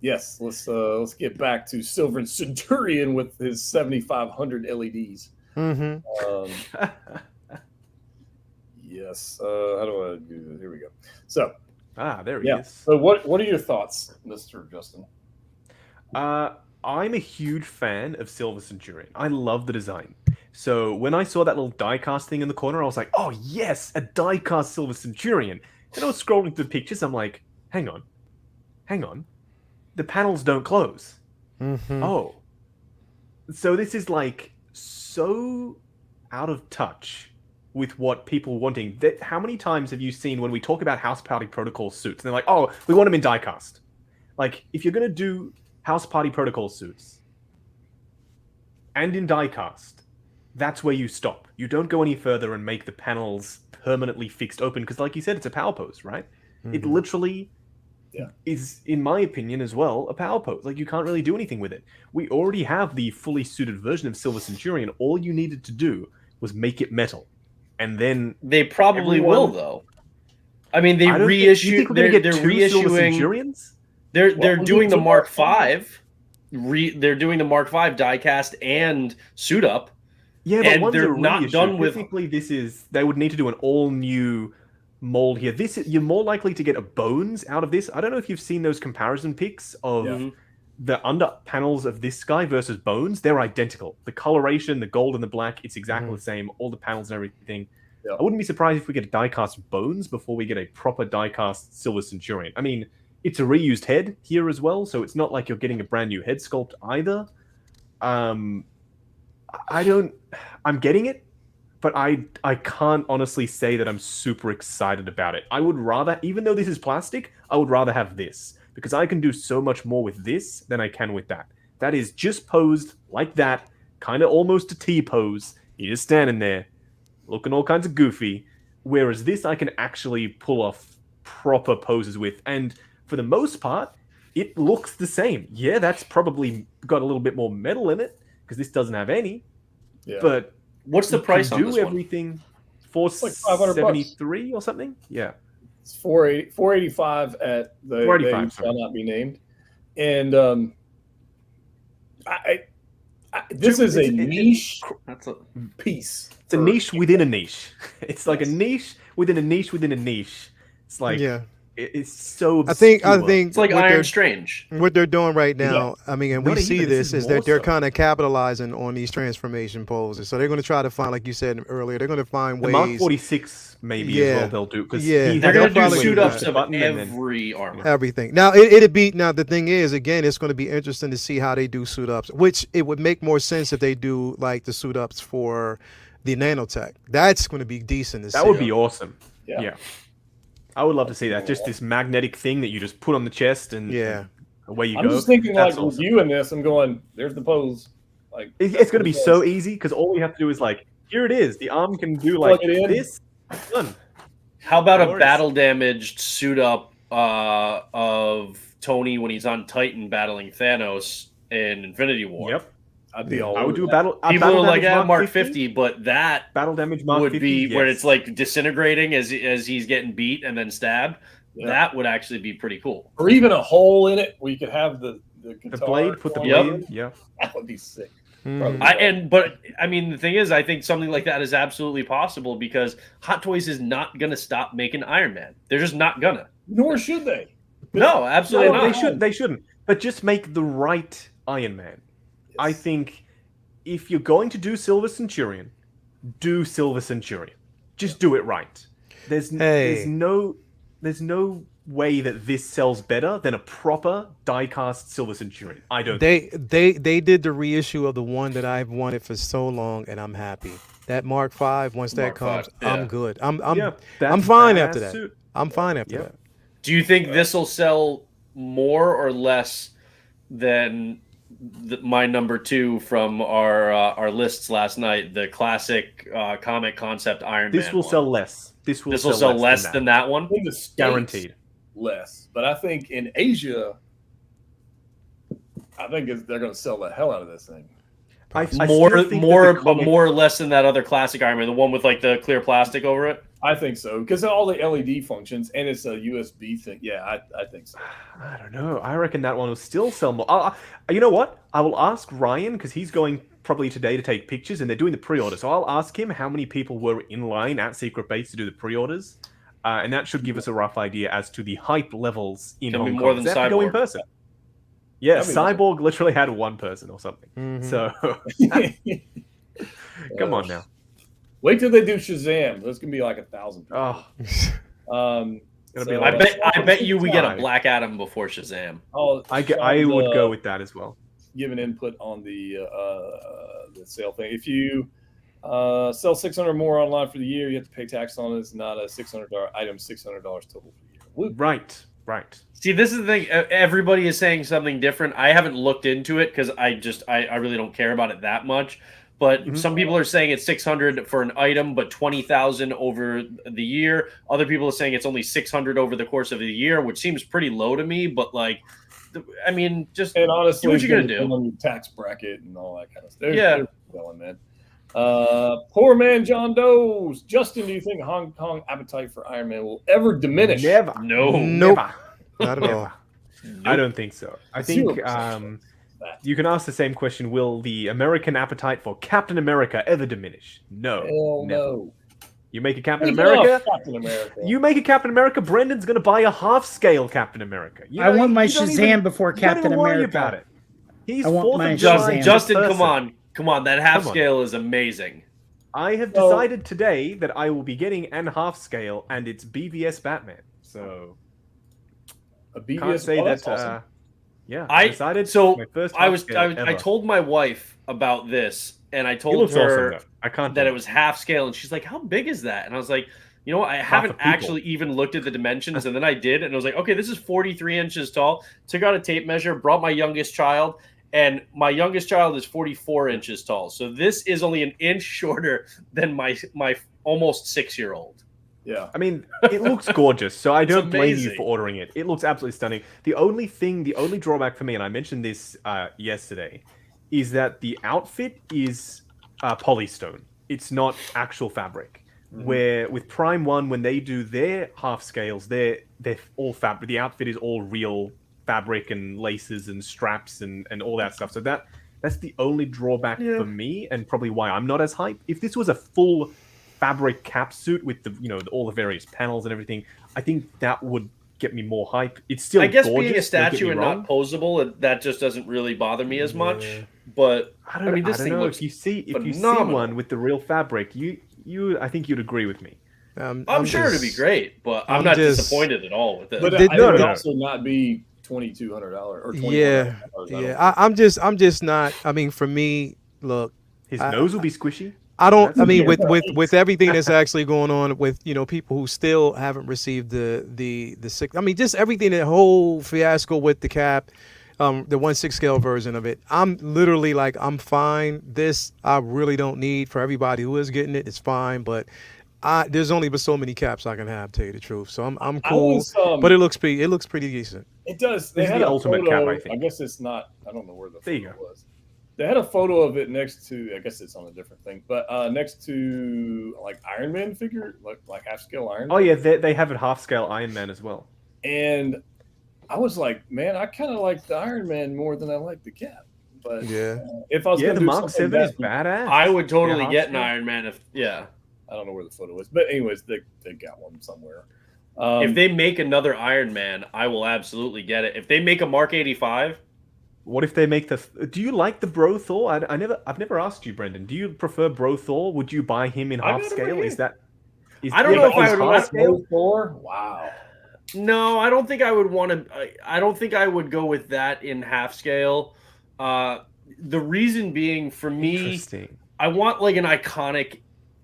Yes, let's get back to Silver and Centurion with his 7,500 LEDs. Mm-hmm. Yes. How do I do this? Here we go. So. There he is. So what are your thoughts, Mr. Justin? I'm a huge fan of Silver Centurion. I love the design. So when I saw that little die-cast thing in the corner, I was like, oh yes, a die-cast Silver Centurion. And I was scrolling through the pictures, I'm like, hang on. The panels don't close. Mm-hmm. Oh. So this is like so out of touch with what people wanting. How many times have you seen when we talk about House Party Protocol suits, and they're like, oh, we want them in die-cast. Like, if you're going to do House Party Protocol suits and in die-cast, that's where you stop. You don't go any further and make the panels permanently fixed open, because like you said, it's a power pose, right? Mm-hmm. It literally is, in my opinion as well, a power pose. Like, you can't really do anything with it. We already have the fully suited version of Silver Centurion. All you needed to do was make it metal. And then they probably will, though. I mean, they reissue. They're reissuing. They're doing the Mark V. They're doing the Mark V diecast and suit up. Yeah, but and they're not done with. Technically, they would need to do an all new mold here. You're more likely to get a bones out of this. I don't know if you've seen those comparison pics of the under panels of this guy versus bones. They're identical. The coloration, the gold and the black, it's exactly the same. All the panels and everything. I wouldn't be surprised if we get a diecast bones before we get a proper diecast Silver Centurion. I mean, it's a reused head here as well, so it's not like you're getting a brand new head sculpt either. I'm getting it, but I can't honestly say that I'm super excited about it. I would rather, even though this is plastic, I would rather have this, because I can do so much more with this than I can with that. That is just posed like that, kind of almost a T pose. You're just standing there, looking all kinds of goofy, whereas this I can actually pull off proper poses with, and for the most part, it looks the same. Yeah, that's probably got a little bit more metal in it, because this doesn't have any. Yeah. But what's the price on this everything one? $473 or something? Yeah. It's $485 at the they shall not be named. And this is a niche piece. It's a niche within a niche. It's like a niche within a niche within a niche. It's like it's so obscure. I think it's like Iron Strange. What they're doing right now, I mean, and we see this is that they're kind of capitalizing on these transformation poses. So they're going to try to find, like you said earlier, they're going to find ways. Mark 46 maybe as well they'll do, because they're going to do suit ups of every armor. Everything. Now it'd be the thing is, again, it's going to be interesting to see how they do suit ups, which it would make more sense if they do like the suit ups for the nanotech. That's going to be decent to see. That would be awesome. Yeah. I would love to see that. Just this magnetic thing that you just put on the chest and away you I'm go. just thinking That's like awesome. reviewing this. I'm going, there's the pose. Like It's going to be so easy because all we have to do is like, here it is. The arm can do like Plug it in. this. Done. How about No a worries. battle damaged suit up of Tony when he's on Titan battling Thanos in Infinity War? Yep. I'd be all I would over do a that. battle. People are like, damage Mark 50, but that Battle damage Mark would 50, be where yes. it's like disintegrating as he's getting beat and then stabbed. Yeah. That would actually be pretty cool. Or even a hole in it where you could have the the guitar blade. Put the going blade. in. Yeah. That would be sick. Mhm. But I mean, the thing is, I think something like that is absolutely possible because Hot Toys is not going to stop making Iron Man. They're just not gonna. Nor should they. No, absolutely No, not. they should. They shouldn't. But just make the right Iron Man. Yes. I think if you're going to do Silver Centurion, do Silver Centurion. Just do it right. There's no way that this sells better than a proper die-cast Silver Centurion. I don't. They did the reissue of the one that I've wanted for so long, and I'm happy. That Mark V, once that Mark comes, V, yeah. I'm good. I'm that's fine badass after that. suit. I'm fine after Yep. that. Do you think this will sell more or less than my number 2 from our lists last night, the classic comic concept Iron Man? This will one? sell less. This will sell less than that one. In the States, Guaranteed. less. But I think in Asia, I think they're going to sell the hell out of this thing. I More, still think that more, the but comic- more or less than that other classic Iron Man, the one with like the clear plastic over it. I think so because of all the LED functions and it's a USB thing. Yeah, I think so. I don't know. I reckon that one will still sell more. You know what? I will ask Ryan because he's going probably today to take pictures, and they're doing the pre-order. So I'll ask him how many people were in line at Secret Base to do the pre-orders, and that should give us a rough idea as to the hype levels in Can be Hong more Kong. than They have to go in Cyborg. person. Yeah, That'd be awesome. Cyborg literally had one person or something. Mhm. So come on now. Wait till they do Shazam. There's gonna be like 1,000 people. Oh, It'll be So, like- I bet you we get a Right. Black Adam before Shazam. I Sean's, would go with that as well. giving input on the sale thing. If you sell 600 more online for the year, you have to pay tax on it. It's not a $600 item, $600 total for the year. Woo. Right. See, this is the thing. Everybody is saying something different. I haven't looked into it because I really don't care about it that much. But Mhm. some people are saying it's 600 for an item, but 20,000 over the year. Other people are saying it's only 600 over the course of the year, which seems pretty low to me. But like, I mean, just And honestly, do what it's you're gonna depend do. on your tax bracket and all that kind of stuff. Yeah. They're going, man. Poor man John Doe's. Justin, do you think Hong Kong appetite for Iron Man will ever diminish? Never. No. Nope. Never. Not at all. I don't think so. I think 0% that. you can ask the same question: will the American appetite for Captain America ever diminish? No. Hell never. no. You make a Captain Take America. off Captain America. You make a Captain America. Brendan's gonna buy a half-scale Captain America. I want my you don't Shazam even- before you don't Captain even worry America. about it. He's I want fourth my of Shazam. July Justin, person. come on. That half Come on. scale is amazing. I have So- decided today that I will be getting an half-scale, and it's BVS Batman. So A BBS, can't say oh, that. that's awesome. Yeah, I- decided. so my first I half-scale told my wife about this, and I He told looks her awesome, though. I can't. that do it was half scale, and she's like, "How big is that?" And I was like, "You know what? I Half haven't a people. actually even looked at the dimensions." And then I did, and I was like, "Okay, this is 43 inches tall." Took out a tape measure, brought my youngest child, and my youngest child is 44 inches tall. So this is only an inch shorter than my almost 6-year-old. Yeah. I mean, it looks gorgeous, so I don't blame you amazing. for ordering it. It looks absolutely stunning. The only drawback for me, and I mentioned this yesterday, is that the outfit is polystone. It's not actual fabric. Where with Prime 1, when they do their half scales, they're all fabric. The outfit is all real fabric and laces and straps and all that stuff. So that's the only drawback for me, and probably why I'm not as hyped. If this was a full fabric cap suit with the all the various panels and everything, I think that would get me more hype. It's still I guess gorgeous, being a don't get statue me and wrong. not posable, that just doesn't really bother me as much. But I don't this thing know. looks If you see phenomenal. one with the real fabric, I think you'd agree with me. I'm sure it'd be great, but I'm I'm not just- disappointed at all with it. But Did- I no, would no. also not be $2,200 or $2,100. Yeah, I don't yeah. I'm just not. I mean, for me, look, His I- nose will be squishy. I don't. I mean, Yeah, with everything that's actually going on with people who still haven't received the six. I mean, just everything, that whole fiasco with the cap, the 1/6 scale version of it. I'm literally like, I'm fine. This I really don't need. For everybody who is getting it, it's fine. But there's only but so many caps I can have. Tell you the truth. So I'm cool. But it looks pretty decent. It does. This is the ultimate cap, I think. I guess it's not. I don't know where the There you photo go. was. They had a photo of it next to. I guess it's on a different thing, but next to like Iron Man figure, like half scale Iron Man. Oh yeah, they have a half scale Iron Man as well. And I was like, man, I kind of like the Iron Man more than I like the cap. But Yeah. If I was Yeah, gonna the do Mark something 7 is that- badass. I would totally Yeah, get an half-scale. Iron Man if I don't know where the photo is, but anyways, they got one somewhere. if they make another Iron Man, I will absolutely get it. If they make a Mark 85, What if they make the? Do you like the Bro Thor? I've never asked you, Brendan. Do you prefer Bro Thor? Would you buy him in I half got it scale? right Is that? I don't know if I would half want- scale. Thor. Wow. no, I don't think I would want to. I don't think I would go with that in half scale. The reason being, for me, Interesting. I want like an iconic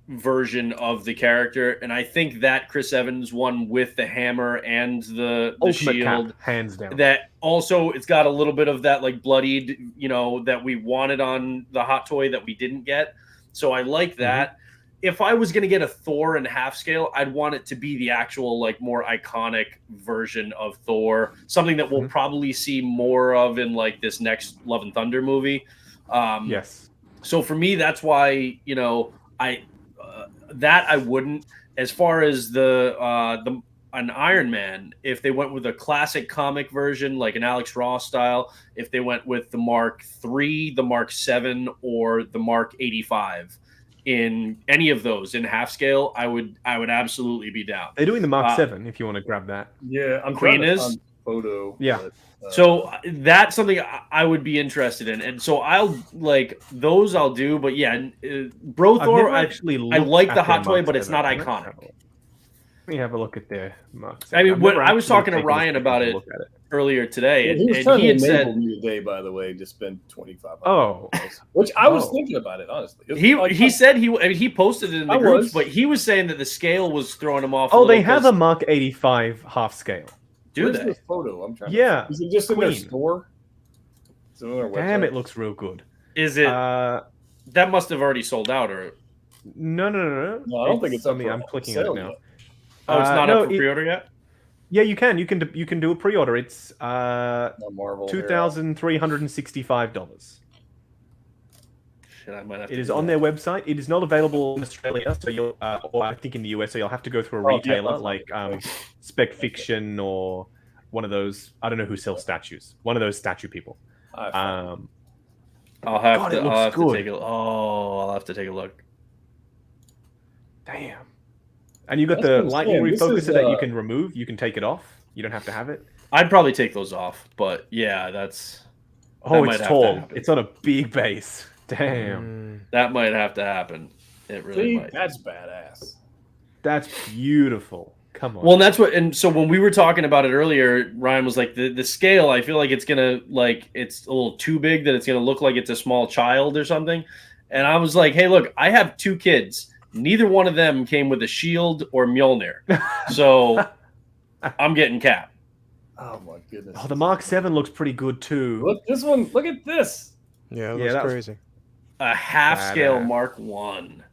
version of the character, and I think that Chris Evans one with the hammer and the Ultimate shield, cap, hands down. that also it's got a little bit of that like bloodied, that we wanted on the Hot Toy that we didn't get. So I like that. If I was going to get a Thor in half scale, I'd want it to be the actual like more iconic version of Thor, something that we'll probably see more of in like this next Love and Thunder movie. Yes. So for me, that's why I wouldn't. As far as an Iron Man, if they went with a classic comic version, like an Alex Ross style, if they went with the Mark III, the Mark 7, or the Mark 85, in any of those in half scale, I would absolutely be down. They're doing the Mark 7 if you want to grab that. Yeah, I'm Queen trying to is? find the photo. Yeah. but, So that's something I would be interested in, and so I'll like those. I'll do, but yeah, Bro I've Thor. never I actually like looked the at Hot their Toy, Mark but it's 7. not Let's iconic. have a look. Let me have a look at their Mark 7. I mean, I've when never I was actually talking to taken Ryan this about to it look at it. earlier today, he was and trying he to had enable said me today, by the way, to spend $2,500. Oh. Which I was Oh. thinking about it, honestly. It was he like- he said he posted it in the I groups, was. but he was saying that the scale was throwing him off. Oh, a they little have a 'cause- Mark 85 half scale. do Where's they? the photo? I'm trying. Yeah, Is it just in their Queen. store? Is it on their Damn, website? it looks real good. Is it that must have already sold out, or No. No, I don't think it's up something for I'm clicking on it sale now. yet. oh, it's not no, up for pre-order yet? Yeah, you can do a pre-order. It's No Marvel. $2,365. Shit, I might have. It to is do on that. their website. It is not available in Australia, so you'll, or I think in the US, so you'll have to go through a Oh, yeah, retailer that's like fine. Spec Fiction or one of those. I don't know who sells statues. One of those statue people. iPhone. I'll have God, to. it looks I'll have good. to take a. Oh, I'll have to take a look. Damn. And you got That's the what I'm lightning saying. This refocuser is, that you can remove. You can take it off. You don't have to have it. I'd probably take those off, but yeah, that's Oh, might it's have to tall. happen. It's on a big base. Damn. that might have to happen. It really See, might. that's badass. That's beautiful. Come on. Well, and that's what. And so when we were talking about it earlier, Ryan was like, the scale. I feel like it's gonna it's a little too big, that it's gonna look like it's a small child or something. And I was like, hey, look, I have 2 kids. Neither one of them came with a shield or Mjolnir, so I'm getting Cap. Oh my goodness. Oh, the Mark 7 looks pretty good too. Look, this one. Look at this. Yeah, it Yeah, looks that was- crazy. A half scale Badass. Mark 1.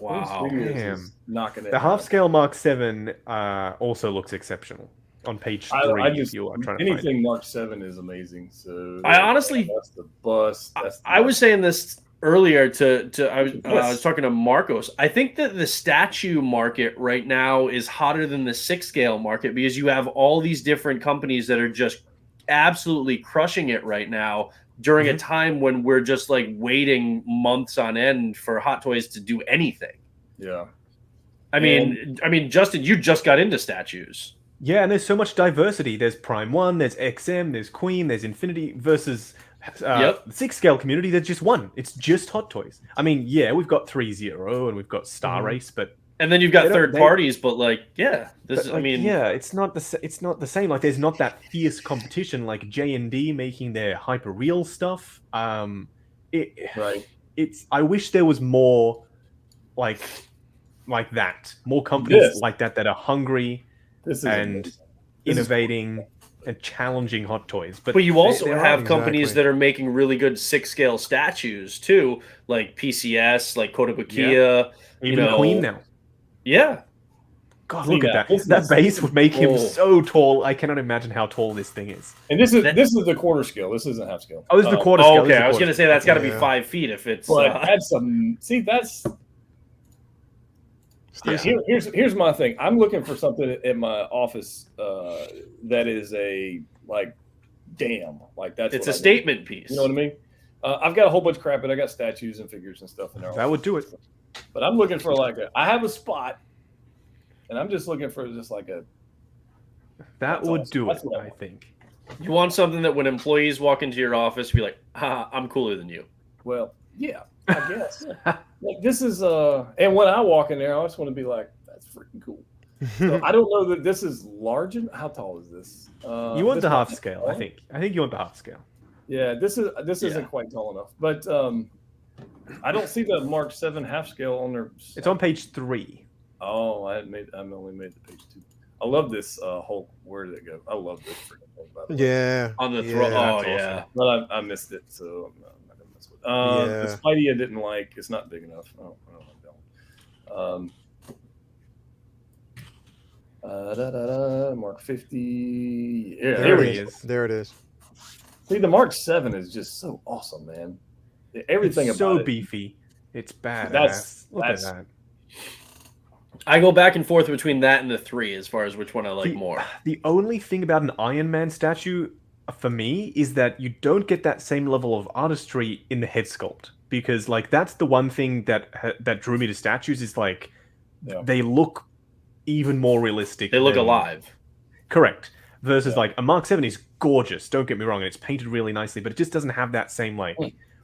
Wow. This video is Damn. just knocking it. The out. half scale Mark 7 also looks exceptional on page 3 I if just you are trying to find it. anything Mark 7 is amazing. So I honestly- that's the bust. That's the I was saying this earlier to I was Yes. talking to Marcos. I think that the statue market right now is hotter than the 6 scale market, because you have all these different companies that are just absolutely crushing it right now during a time when we're just like waiting months on end for Hot Toys to do anything. yeah. I mean, Justin, you just got into statues. Yeah, and there's so much diversity. There's Prime 1, there's XM, there's Queen, there's Infinity versus Yep. the 6 scale community. There's just one. It's just Hot Toys. I mean, yeah, we've got 3-0 and we've got Star Race, but And then you've got They don't- third they- parties, but like, yeah, this But, is. like, I mean, yeah, it's not the same. Like, there's not that fierce competition like J&D making their hyper real stuff. Right. I wish there was more like that. More companies like that are hungry and amazing. innovating and challenging hot toys. But you also have companies Exactly. that are making really good 6-scale statues too, like PCS, like Kotobukiya. Even Queen now. Yeah. God, See, look now, at this that. That is- base would make him Oh. so tall. I cannot imagine how tall this thing is. And this is the quarter scale. This isn't half scale. Oh, this is the quarter scale. Okay, I was going to say that's got to be Yeah. 5 feet if it's. But that's that's. Yeah. Here's my thing. I'm looking for something at my office that is a like, damn, like that's. It's what a I statement piece. You know what I mean? I've got a whole bunch of crap, but I got statues and figures and stuff in there. That would do it. But I'm looking for I have a spot, and I'm just looking for just like a. That would do That's it, what I I want. think. You want something that when employees walk into your office, be like, I'm cooler than you. Well, yeah, I guess. Like this is and when I walk in there, I just want to be like, that's freaking cool. So I don't know that this is large. How tall is this? You want this the half might be scale, tall. I think. I think you want the half scale. Yeah, this isn't quite tall enough, but I don't see the Mark 7 half scale on there. It's on page 3. Oh, I only made the page 2. I love this Hulk. Where did it go? I love this freaking thing. By the way. Yeah. On the throat. Yeah. Oh, That's yeah. But I missed it, so I'm not gonna mess with it. Yeah. The Spidey I didn't like. It's not big enough. I don't like that one. Mark 50. Yeah, There there it it is. is. There it is. See, the Mark 7 is just so awesome, man. Everything It's about so it. beefy. It's badass. That's- Look that's- at that. I go back and forth between that and the 3 as far as which one I like more. The only thing about an Iron Man statue for me is that you don't get that same level of artistry in the head sculpt, because like that's the one thing that drew me to statues is like Yeah. they look even more realistic. They look than- alive. Correct. Versus Yeah. like a Mark 7 is gorgeous, don't get me wrong, and it's painted really nicely, but it just doesn't have that same like,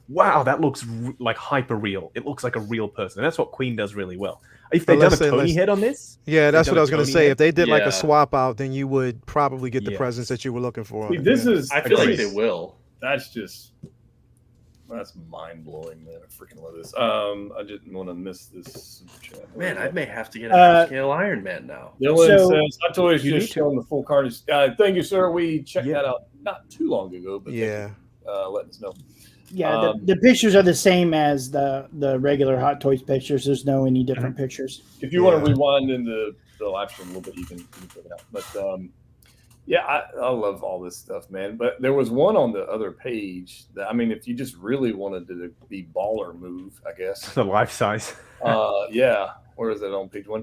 wow, that looks like hyper real. It looks like a real person. And that's what Queen does really well. If they'd done a Tony head on this, Yeah, that's what I was going to say. If they did like Yeah. a swap out, then you would probably get the Yes. presence that you were looking for. on See, it. this Yeah. is. I feel like this they is- will. That's mind blowing, man. I freaking love this. I didn't want to miss this super chat. Man, I may have to get a half-scale Iron Man now. Dylan So- says, "I told You you need just to. showing the full Carnage." Thank you, sir. We checked Yeah. that out not too long ago, but Yeah. letting us know. Yeah, the pictures are the same as the regular Hot Toys pictures. There's no any different pictures. If you want Yeah. to rewind in the live stream a little bit, you can check it out. But yeah, I love all this stuff, man. But there was one on the other page that, I mean, if you just really wanted to be baller move, I guess. the life size. Yeah, where is it on page 1?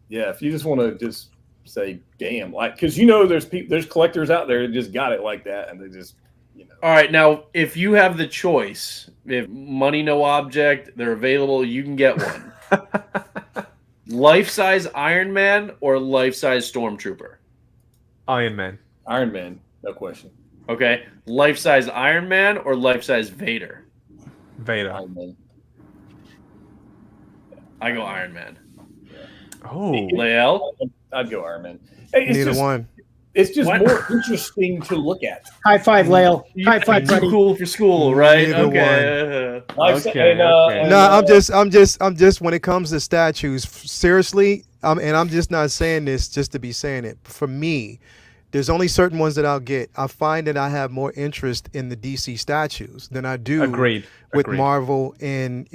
Yeah, if you just want to just say, damn, like, because there's collectors out there that just got it like that, and they just, All right, now if you have the choice, if money no object, they're available, you can get one. Life-size Iron Man or life-size Stormtrooper? Iron Man. Iron Man, no question. Okay, life-size Iron Man or life-size Vader? Vader. Iron Man. I go Iron Man. Oh, Lael? I'd go Iron Man. Hey, Neither one. It's just What? more interesting to look at. High five, Lael. High five, Too buddy. cool for school, right? Neither Okay. Okay, okay. No, I'm just when it comes to statues, seriously, and I'm just not saying this just to be saying it. For me, there's only certain ones that I'll get. I find that I have more interest in the DC statues than I do agreed. with Agreed. Marvel and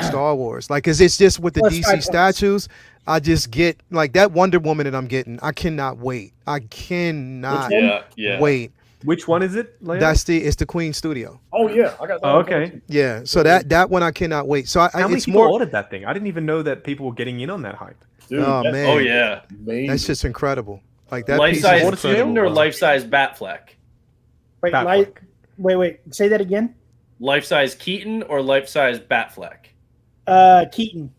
Star Wars. Like, 'cause it's just with the Plus DC 5 points. statues, I just get like that Wonder Woman that I'm getting. I cannot wait. I cannot Yeah. wait. Which one is it, Leia? It's the Queen Studio. Oh yeah, I got that. Oh, one okay. too. Yeah, so that one I cannot wait. So How many it's people more. ordered that thing? I didn't even know that people were getting in on that hype. Dude, Oh, that's man. Oh, yeah. amazing. That's just incredible. Like that piece is Life-size incredible. Jim or life-size Batfleck? Wait, Batfleck. wait. Say that again. Life-size Keaton or life-size Batfleck? Keaton.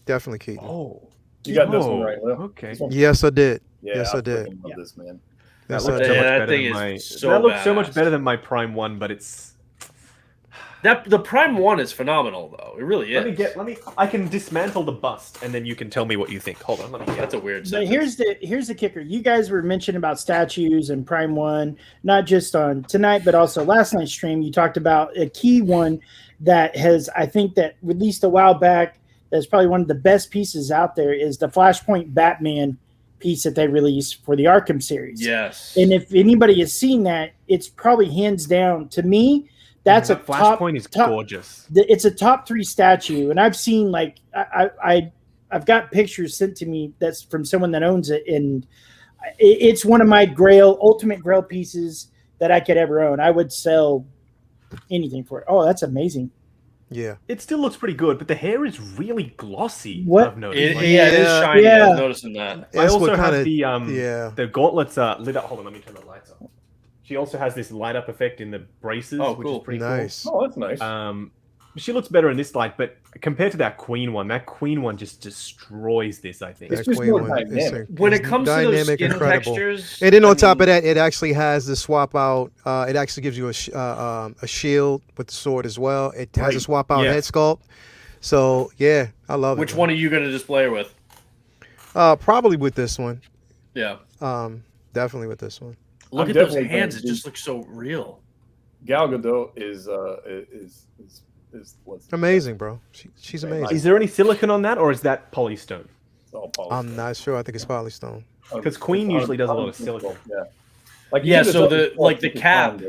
Definitely Keaton. Oh, You got this one right, Will. Okay. This one- Yes, I did. Yeah, Yes, I did. freaking love this, man. Yes, That I looks so did. much that better thing than is my. so that looks so much badass. better than my Prime One, but it's. The Prime 1 is phenomenal, though. It really is. I can dismantle the bust, and then you can tell me what you think. Hold on, let me get. That's a weird. But here's the kicker. You guys were mentioning about statues and Prime 1, not just on tonight, but also last night's stream. You talked about a key one that has, I think, that released a while back. That's probably one of the best pieces out there. Is the Flashpoint Batman piece that they released for the Arkham series. Yes. And if anybody has seen that, it's probably hands down to me. That's a Flashpoint is gorgeous. It's a top 3 statue, and I've seen like I've got pictures sent to me that's from someone that owns it, and it's one of my ultimate Grail pieces that I could ever own. I would sell anything for it. Oh, that's amazing. Yeah, it still looks pretty good, but the hair is really glossy. What? I've noticed. It is shiny. Yeah. I'm noticing that. I also have the gauntlets lit up. Hold on, let me turn the lights on. She also has this light up effect in the braces, which is pretty nice. Cool. Oh, that's nice. She looks better in this light, but compared to that Queen one just destroys this, I think. It's just more dynamic. When it comes to those skin textures, and then on top of that, it actually has the swap out. It actually gives you a shield with the sword as well. It has a swap out head sculpt. So yeah, I love it. Which one are you going to display with? Probably with this one. Yeah. Definitely with this one. Look at those hands; it just looks so real. Gal Gadot is what's amazing, bro. She's amazing. Is there any silicon on that, or is that polystone? It's all polystone. I'm not sure. I think it's polystone. Because Queen usually does a lot of silicon. Yeah. So the cap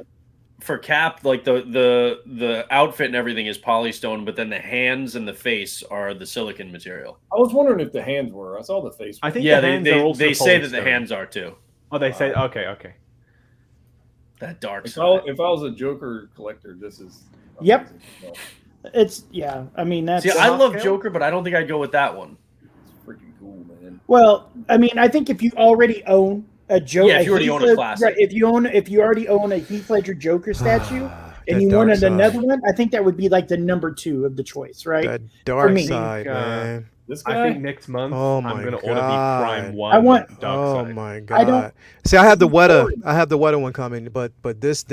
for Cap, like the outfit and everything is polystone, but then the hands and the face are the silicon material. I was wondering if the hands were. I saw the face. I think they say that the hands are too. Oh, they say okay. That dark side. If I was a Joker collector, this is. Yep. It's I mean that's. See, I love Joker, but I don't think I'd go with that one. It's freaking cool, man. Well, I mean, I think if you already own a Joker, if you already own a classic, right? If you already own a Heath Ledger Joker statue, and you wanted another one, I think that would be like the number 2 of the choice, right? That dark side, man. This guy? I think next month I'm going to order the Prime 1. I want. Oh my god! See, I have the Weta one coming, but this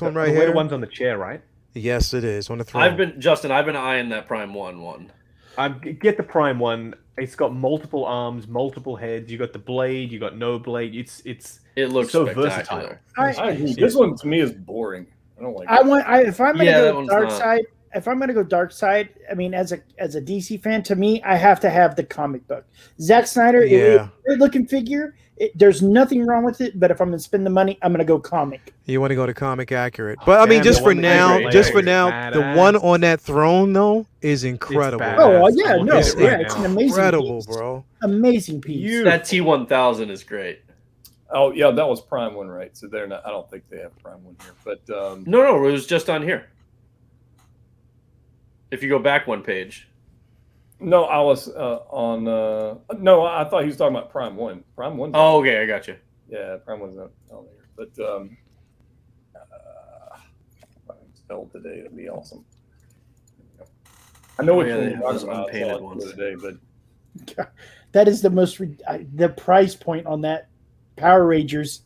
one right here. The one's on the chair, right? Yes, it is on the throne. I've been eyeing that Prime 1. Get the Prime 1. It's got multiple arms, multiple heads. You got the blade. You got no blade. It looks so versatile. I agree. This one to me is boring. I don't like. If I'm going to go dark side. If I'm going to go dark side, I mean, as a DC fan, to me, I have to have the comic book. Zack Snyder, great looking figure. There's nothing wrong with it, but if I'm going to spend the money, I'm going to go comic. You want to go to comic accurate, but I mean, just for now, the one on that throne though is incredible. Oh yeah, no, it's an amazing, incredible, piece. Bro. Amazing piece. That T1000 is great. Oh yeah, that was Prime 1, right? So they're not. I don't think they have Prime 1 here, but no, it was just on here. If you go back one page. No, I was on. No, I thought he was talking about Prime 1. Prime 1. Oh, okay, I got you. Yeah, Prime 1's not on there, but if I can spell today, it'd be awesome. I know what you're talking about. Unpainted ones today, but that is the price point on that Power Rangers.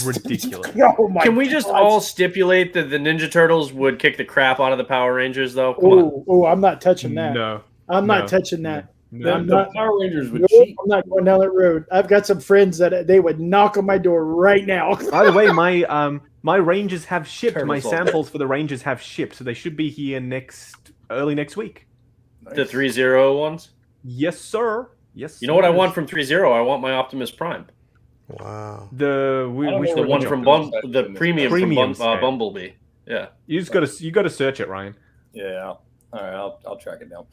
Ridiculous. Oh my Can we just all stipulate that the Ninja Turtles would kick the crap out of the Power Rangers, though? Oh, I'm not touching that. No. I'm not touching that. No. The Power Rangers would cheat. I'm not going down that road. I've got some friends that they would knock on my door right now. By the way, my Rangers have shipped. My samples for the Rangers have shipped, so they should be here early next week. Nice. The 3-0 ones? Yes, sir. Yes. You know what I want from 3-0? I want my Optimus Prime. Wow. The one from the premium from Bumblebee. Yeah. You got to search it, Ryan. Yeah. All right. I'll track it down.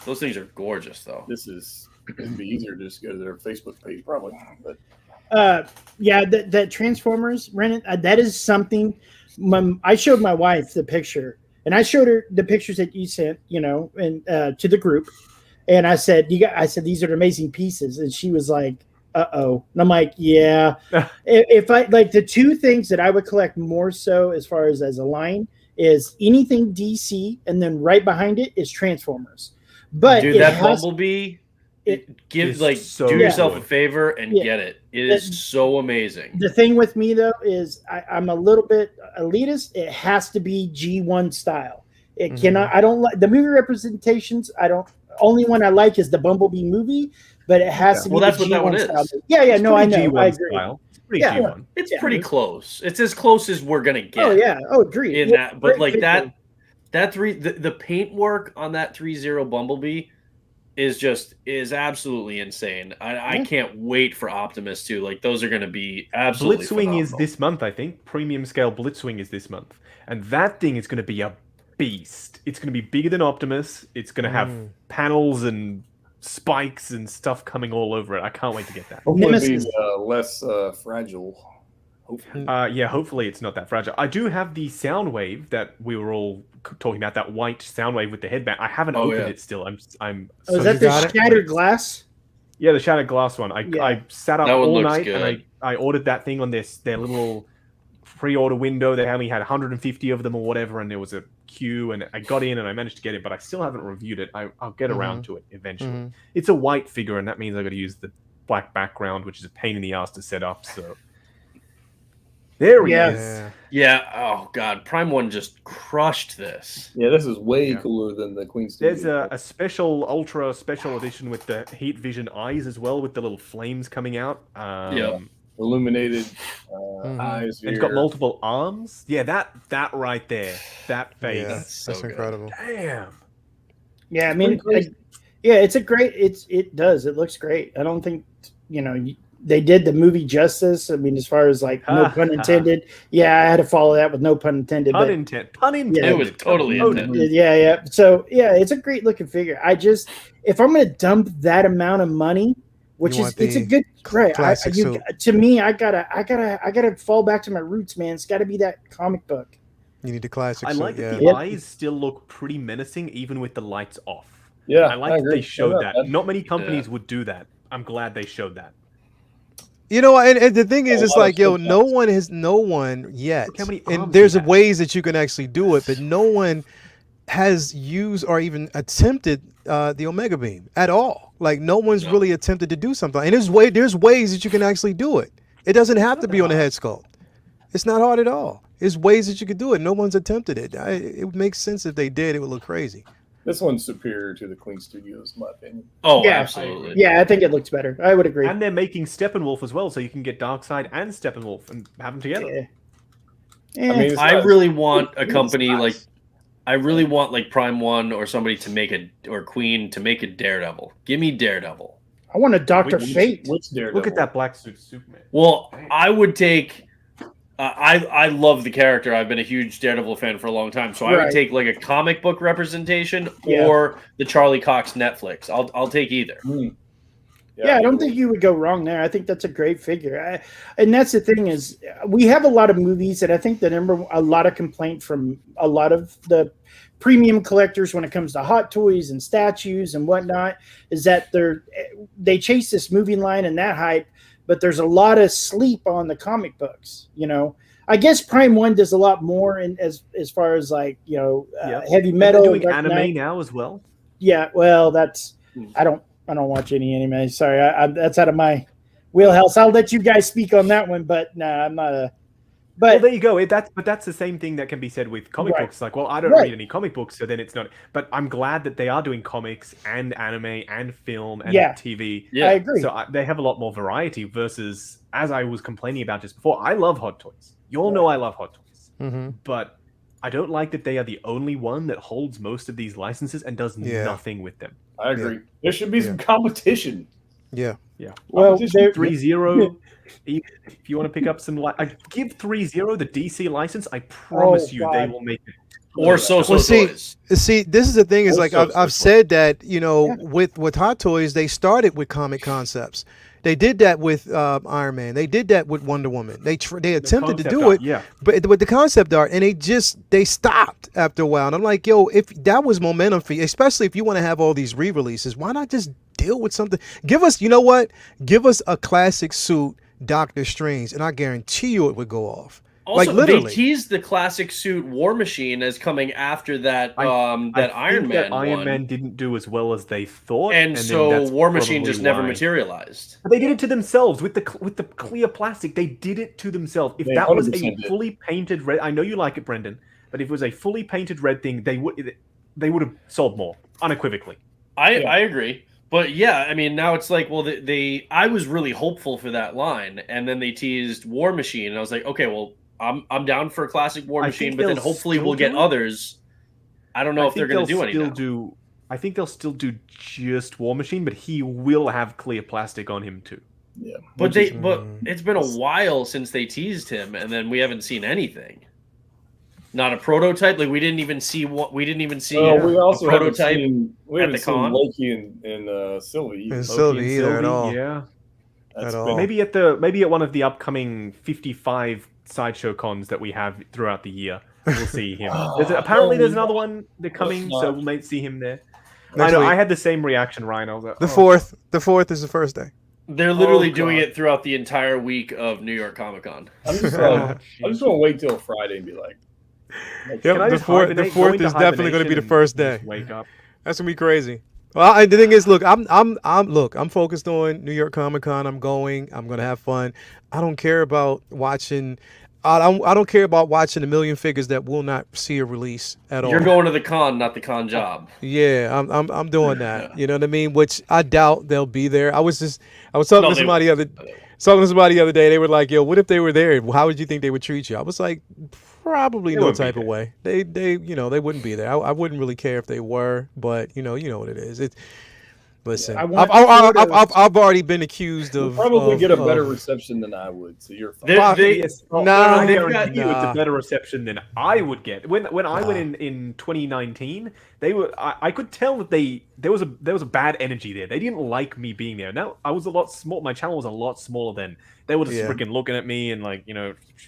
Those things are gorgeous, though. It'd be easier to just go to their Facebook page, probably. But that Transformers, Brennan, that is something. I showed my wife the picture, and I showed her the pictures that you sent, and to the group, and I said, these are amazing pieces, and she was like, uh-oh. And I'm like, yeah. If I like the two things that I would collect more so as far as a line is anything DC, and then right behind it is Transformers. But Bumblebee, do yourself a favor and get it. It is so amazing. The thing with me though is I'm a little bit elitist. It has to be G1 style. It cannot. I don't like the movie representations. I don't. Only one I like is the Bumblebee movie, but it has to be. Well, that's the what that one G1 is. style. Yeah, It's no, I know. G1 I agree. style. It's pretty Yeah. G1. It's pretty close. It's as close as we're gonna get. Oh yeah. Oh, agree. In Yeah, that, but like great that, picture. the paint work on that 3-0 Bumblebee is absolutely insane. I can't wait for Optimus too. Like those are going to be absolutely Blitzwing is phenomenal. this month, I think. Premium scale Blitzwing is this month, and that thing is going to be a beast. It's going to be bigger than Optimus. It's going to have panels and spikes and stuff coming all over it. I can't wait to get that. Hopefully Nemesis. be less fragile. Hopefully. Yeah, hopefully it's not that fragile. I do have the Soundwave that we were all talking about, that white Soundwave with the headband. I haven't opened it still. I'm. Oh, is So that you the got it? shattered glass? Yeah, the Shattered Glass one. I sat up That one all looks night good. and I ordered that thing on their little pre-order window. They only had 150 of them or whatever, and there was a queue, and I got in and I managed to get it, but I still haven't reviewed it. I'll get around to it eventually. It's a white figure, and that means I got to use the black background, which is a pain in the ass to set up. So there he is. Yeah. Yeah. Oh God, Prime One just crushed this. Yeah, this is way cooler than the Queen Studio. There's a special, ultra special edition with the heat vision eyes as well, with the little flames coming out. Illuminated eyes. And it's got multiple arms. Yeah, that right there, that face. Yeah, That's so that's good. incredible. Damn. Yeah, I mean, it's a great. It does. It looks great. I don't think they did the movie justice. I mean, as far as like no pun intended. Yeah, I had to follow that with no pun intended. Pun but intended. Pun intended. It was totally intended. yeah. So yeah, it's a great looking figure. If I'm going to dump that amount of money, which You is want it's a the good great. classic suit. To me, I gotta fall back to my roots, man. It's got to be that comic book. You need the classic. I suit, like that yeah. the eyes still look pretty menacing, even with the lights off. Yeah, I like that agree. they showed Yeah, that. Not many companies would do that. I'm glad they showed that. And the thing is, A it's lot of like, yo, stuff. no one yet. Look how many And arms there's he has. ways that you can actually do it, but no one has used or even attempted the Omega Beam at all. Like no one's really attempted to do something. And there's ways that you can actually do it. It doesn't have to be on the head sculpt. It's not hard at all. There's ways that you could do it. No one's attempted it. It makes sense if they did. It would look crazy. This one's superior to the Queen Studios, in my opinion. Oh, Yeah. absolutely. Yeah, I think it looks better. I would agree. And they're making Steppenwolf as well, so you can get Darkseid and Steppenwolf and have them together. Yeah. I mean, it's I not- really want a it's company nice. like I really want like Prime One or somebody to make or Queen to make a Daredevil. Give me Daredevil. I want a Dr. Which- Fate. Which Daredevil? Look at that black suit Superman. Well, I would take. I love the character. I've been a huge Daredevil fan for a long time, so I Right. would take like a comic book representation Yeah. or the Charlie Cox Netflix. I'll take either. Yeah, I don't think you would go wrong there. I think that's a great figure. And that's the thing is, we have a lot of movies, and I think a lot of complaint from a lot of the premium collectors when it comes to hot toys and statues and whatnot is that they chase this movie line and that hype, but there's a lot of sleep on the comic books. I guess Prime One does a lot more as far as like heavy metal. They're doing Dark anime Knight. now as well. Yeah, well, that's I don't watch any anime. Sorry, that's out of my wheelhouse. I'll let you guys speak on that one, but nah, I'm not a. Well, But there you go. That's the same thing that can be said with comic Right. books. Like, well, I don't Right. read any comic books, so then it's not. But I'm glad that they are doing comics and anime and film and Yeah. TV. Yeah. I agree. So they have a lot more variety versus, as I was complaining about just before, I love Hot Toys. You all know I love Hot Toys. Mm-hmm. But I don't like that they are the only one that holds most of these licenses and does Yeah. nothing with them. I agree. There should be some competition. Yeah. well, Competition. there- 3-0. If you want to pick up some, give 3-0 the DC license. I promise Oh, you, God. they will make it. Or So-So Well, see, Toys. See, this is the thing is like Also, I've said that with Hot Toys they started with comic concepts. They did that with Iron Man. They did that with Wonder Woman. They attempted to concept do art, it, yeah. but with the concept art, and they stopped after a while. And I'm like, yo, if that was momentum for you, especially if you want to have all these re-releases, why not just deal with something? Give us, you know what? Give us a classic suit, Doctor Strange, and I guarantee you it would go off. Also, Like, literally. they teased the classic suit War Machine as coming after that I Iron think Man that Iron one. Man didn't do as well as they thought, And then so that's War Machine probably just never why. materialized. But they did it to themselves with the clear plastic. They did it to themselves. If They that was 100% a did. fully painted red, I know you like it, Brendan, but if it was a fully painted red thing, they would have sold more unequivocally. I agree. But yeah, I mean, now it's like, well, I was really hopeful for that line, and then they teased War Machine, and I was like, okay, well, I'm down for a classic War I Machine, think but then they'll hopefully still we'll get do it. others. I don't know if they're going to do any now. I think they'll still do just War Machine, but he will have clear plastic on him too. Yeah, But it's been a while since they teased him, and then we haven't seen anything. Not a prototype. Like we didn't even see we also a prototype. we haven't the seen con. Loki and Sylvie. And either. Sylvie either at all. Yeah. That's at all. been- Maybe at one of the upcoming 55 sideshow cons that we have throughout the year, we'll see him. Apparently, there's another one. They're coming, so we might see him there. Next I know. week. I had the same reaction, Ryan. I was like, The 4th. The 4th is the first day. They're literally Oh, doing God. it throughout the entire week of New York Comic Con. I'm just gonna wait till Friday and be like, Yep, Can I the just 4th. The hibernate, go 4th into is definitely going to be the hibernation first and day. just wake up. That's gonna be crazy. Well, and the thing is, look, I'm focused on New York Comic Con. I'm going. I'm gonna have fun. I don't care about watching. I don't care about watching a million figures that will not see a release at all. You're going to the con, not the con job. Yeah, I'm doing that. You know what I mean? Which I doubt they'll be there. I was talking to somebody the other day. They were like, "Yo, what if they were there? How would you think they would treat you?" I was like, probably They no wouldn't be type of there. way. They wouldn't be there. I wouldn't really care if they were, but you know what it is. Listen, I want I've already been accused you'll of probably get a better of- reception than I would. So you're fine. Yes. Nah, I they've guarantee you it's nah. a better reception than I would get. When I went in 2019, I could tell that there was a bad energy there. They didn't like me being there. Now I was a lot small. My channel was a lot smaller then. They were just Yeah. freaking looking at me and like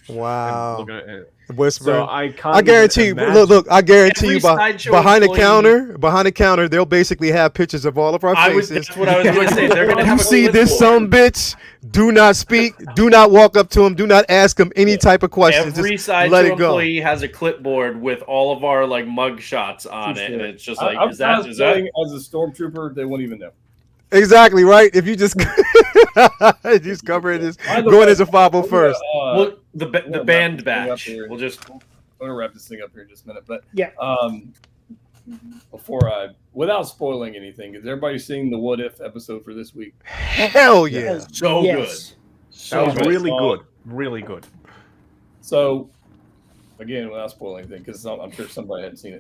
Wow. and looking at, Whispering. so I can't. I guarantee you. imagine- Look. I guarantee Every you. sideshow Behind employee- the counter, they'll basically have pictures of all of our faces. That's what I was going to say. They're going to have You a see this clipboard. some bitch? Do not speak. Do not walk up to him. Do not ask him any type of questions. Every Just let sideshow it go. employee has a clipboard with all of our like mug shots on it, and it's just like, I'm is that as a stormtrooper? They won't even know. Exactly right. If you just just cover it as By the going way, as a 5 first. well, the we'll band wrap this thing up batch? here. We'll just I'm gonna wrap this thing up here in just a minute, but Yeah. Without spoiling anything, is everybody seeing the What If episode for this week? Hell yeah. so Yes. good. That So was good. really good. Really good. So, again, without spoiling anything, because I'm sure somebody hadn't seen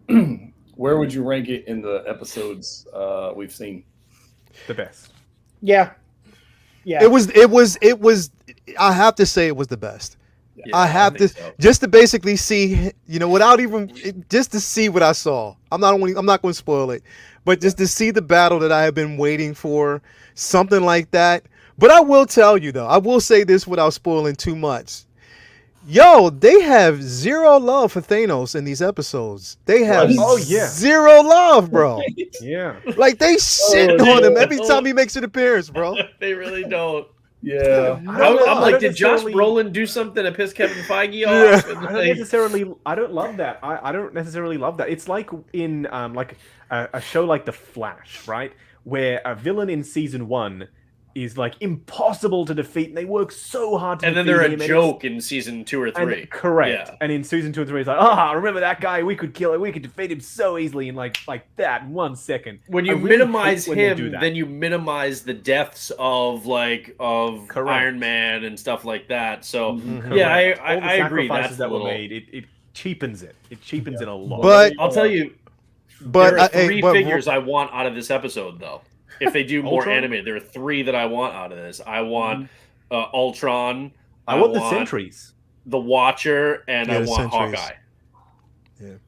it. Where would you rank it in the episodes we've seen? The best. Yeah. It was I have to say it was the best. Yeah, I have to think so. just to basically see, without even just to see what I saw. I'm not going to spoil it, but just to see the battle that I have been waiting for, something like that. But I will tell you though, I will say this without spoiling too much. Yo, they have zero love for Thanos in these episodes. They have Oh, yeah. zero love, bro. Yeah. Like they shit Oh, on him yeah. every time he makes an appearance, bro. They really don't. Yeah. I'm I like, don't did Josh necessarily- Brolin do something to piss Kevin Feige Yeah. off? And I don't like, necessarily. I don't love that. I don't necessarily love that. It's like in like a show like The Flash, right, where a villain in season 1 is like impossible to defeat, and they work so hard to. and then defeat they're him, a and joke in season 2 or 3. And, correct. Yeah. And in season 2 and 3, it's like, remember that guy? We could kill him. We could defeat him so easily in like that in 1 second. When you I really minimize hate when they do him, that. then you minimize the deaths of Correct. Iron Man and stuff like that. So Mhm. yeah, All the I agree. sacrifices That's that a little. were made. It cheapens it. It cheapens it a lot. But- I'll tell you, But there are hey, 3 but- figures I want out of this episode, though. If they do more Ultron? animated, there are 3 that I want out of this. I want Ultron. I want the sentries. the Watcher, and Yeah, I the want Sentries. Hawkeye.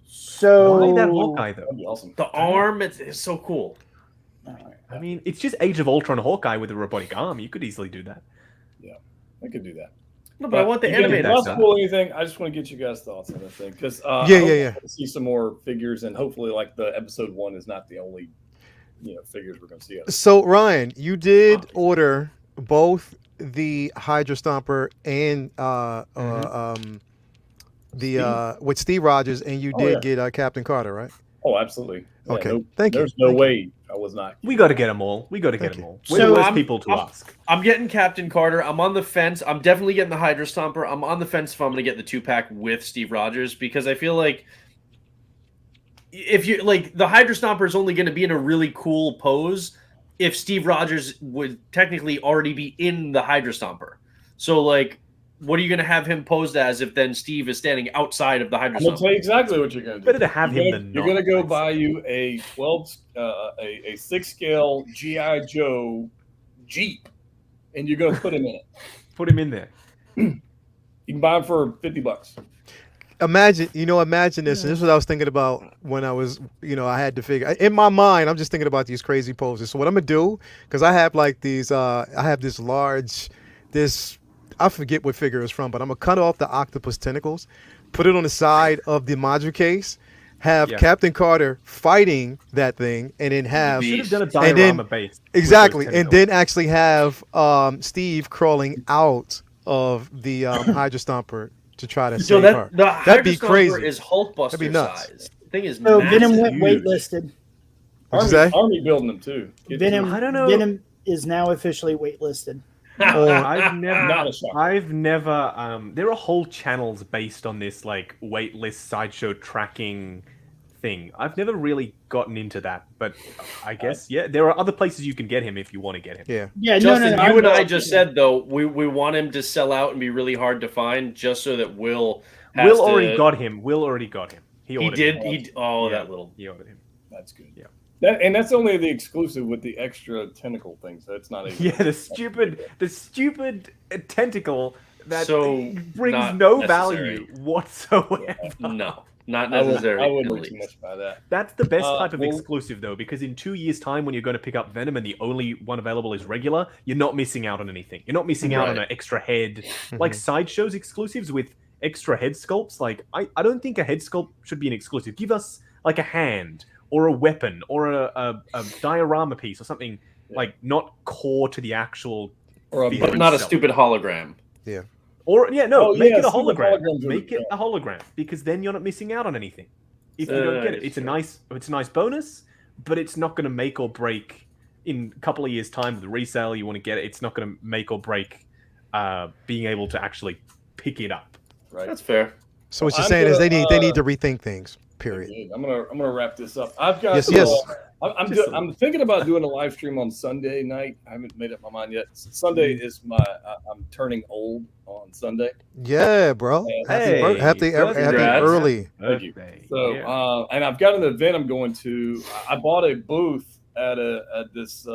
So Why that Hawkeye though? That'd be awesome. The arm, it's so cool. I mean, it's just Age of Ultron Hawkeye with a robotic arm. You could easily do that. I could do that. No, but I want the again, animated Not stuff. spoil anything. I just want to get you guys' thoughts on this thing because Yeah. see some more figures, and hopefully, like the episode 1 is not the only figures we're going to see. So Ryan, you did order both the Hydra Stomper and with Steve Rogers, and you did get Captain Carter, right? Oh, absolutely. Yeah, Okay, thank you. There's no Thank way I was not. We got to get them all. We got to get Thank them you. all. We're So the worst people to ask. I'm getting Captain Carter. I'm on the fence. I'm definitely getting the Hydra Stomper. I'm on the fence if I'm going to get the 2-pack with Steve Rogers, because I feel like if you like, the Hydra Stomper is only going to be in a really cool pose if Steve Rogers would technically already be in the Hydra Stomper. So like, what are you going to have him posed as if then Steve is standing outside of the Hydra I'm going Stomper? to tell you exactly what you're going to do. Better to have him than You're not. going to go buy you a 6 scale G.I. Joe Jeep, and you're going to put him in it. Put him in there. You can buy him for $50. Imagine this. And this is what I was thinking about when I was, I had to figure in my mind. I'm just thinking about these crazy poses. So what I'm gonna do, because I have like these, I have this large, I forget what figure it's from, but I'm gonna cut off the octopus tentacles, put it on the side of the module case, have Captain Carter fighting that thing, and then have Should have done a diorama base. Exactly, and then actually have Steve crawling out of the Hydra Stomper to try to save her. That'd be crazy. Is Hulkbuster That'd be nuts. size. The thing is, So massive. Venom went waitlisted. What'd you say? Army building them too. Venom, I don't know. Venom is now officially waitlisted. I've never. Not a shock. I've never. There are whole channels based on this like waitlist sideshow tracking thing. I've never really gotten into that, but I guess there are other places you can get him if you want to get him. Yeah. Justin, no, you and I just said though we want him to sell out and be really hard to find, just so that Will already got him. Will already got him. He did. Him. He that little. He ordered him. That's good. Yeah. That's only the exclusive with the extra tentacle things. That's not even. Yeah, the stupid tentacle that brings not no necessary. value whatsoever. No, not necessary. I wouldn't do too much by that. That's the best type of exclusive though, because in 2 years' time, when you're going to pick up Venom and the only one available is regular, you're not missing out on anything. You're not missing out on an extra head. Like Sideshow's exclusives with extra head sculpts. Like I don't think a head sculpt should be an exclusive. Give us like a hand or a weapon or a diorama piece or something like not core to the actual. But not a stupid hologram. Yeah. Or make it a hologram. Make it a hologram, because then you're not missing out on anything. If you don't get it, it's a nice bonus, but it's not going to make or break in a couple of years' time with the resale. You want to get it, it's not going to make or break being able to actually pick it up. Right. That's fair. So what you're saying is they need to rethink things. Period. I'm gonna wrap this up. I've got yes. I'm thinking about doing a live stream on Sunday night. I haven't made up my mind yet. Sunday is I'm turning old on Sunday. Yeah, bro. Happy early. Thank you. So and I've got an event I'm going to. I bought a booth at this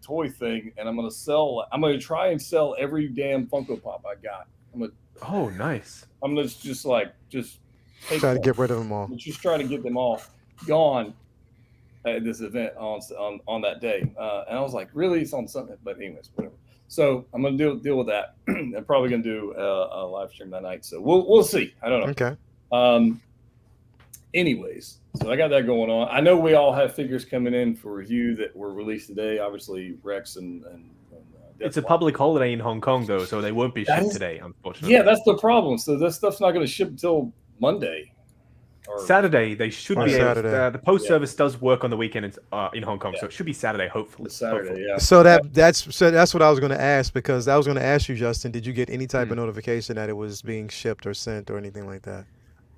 toy thing, and I'm gonna try and sell every damn Funko Pop I got. Oh, nice. I'm gonna just try to get rid of them all. I'm just trying to get them all gone at this event on that day. And I was like, really? It's on Sunday? But anyways, whatever. So I'm going to deal with that. I'm probably going to do a live stream that night. So we'll see. I don't know. Okay. Anyways, so I got that going on. I know we all have figures coming in for review that were released today. Obviously, Rex and it's a public holiday in Hong Kong, though, so they won't be shipped today, unfortunately. Yeah, that's the problem. So this stuff's not going to ship until Monday. Saturday, they should be Saturday. The post service does work on the weekend in Hong Kong, so it should be Saturday, hopefully. Saturday, yeah. So that's what I was going to ask, because I was going to ask you, Justin, did you get any type of notification that it was being shipped or sent or anything like that?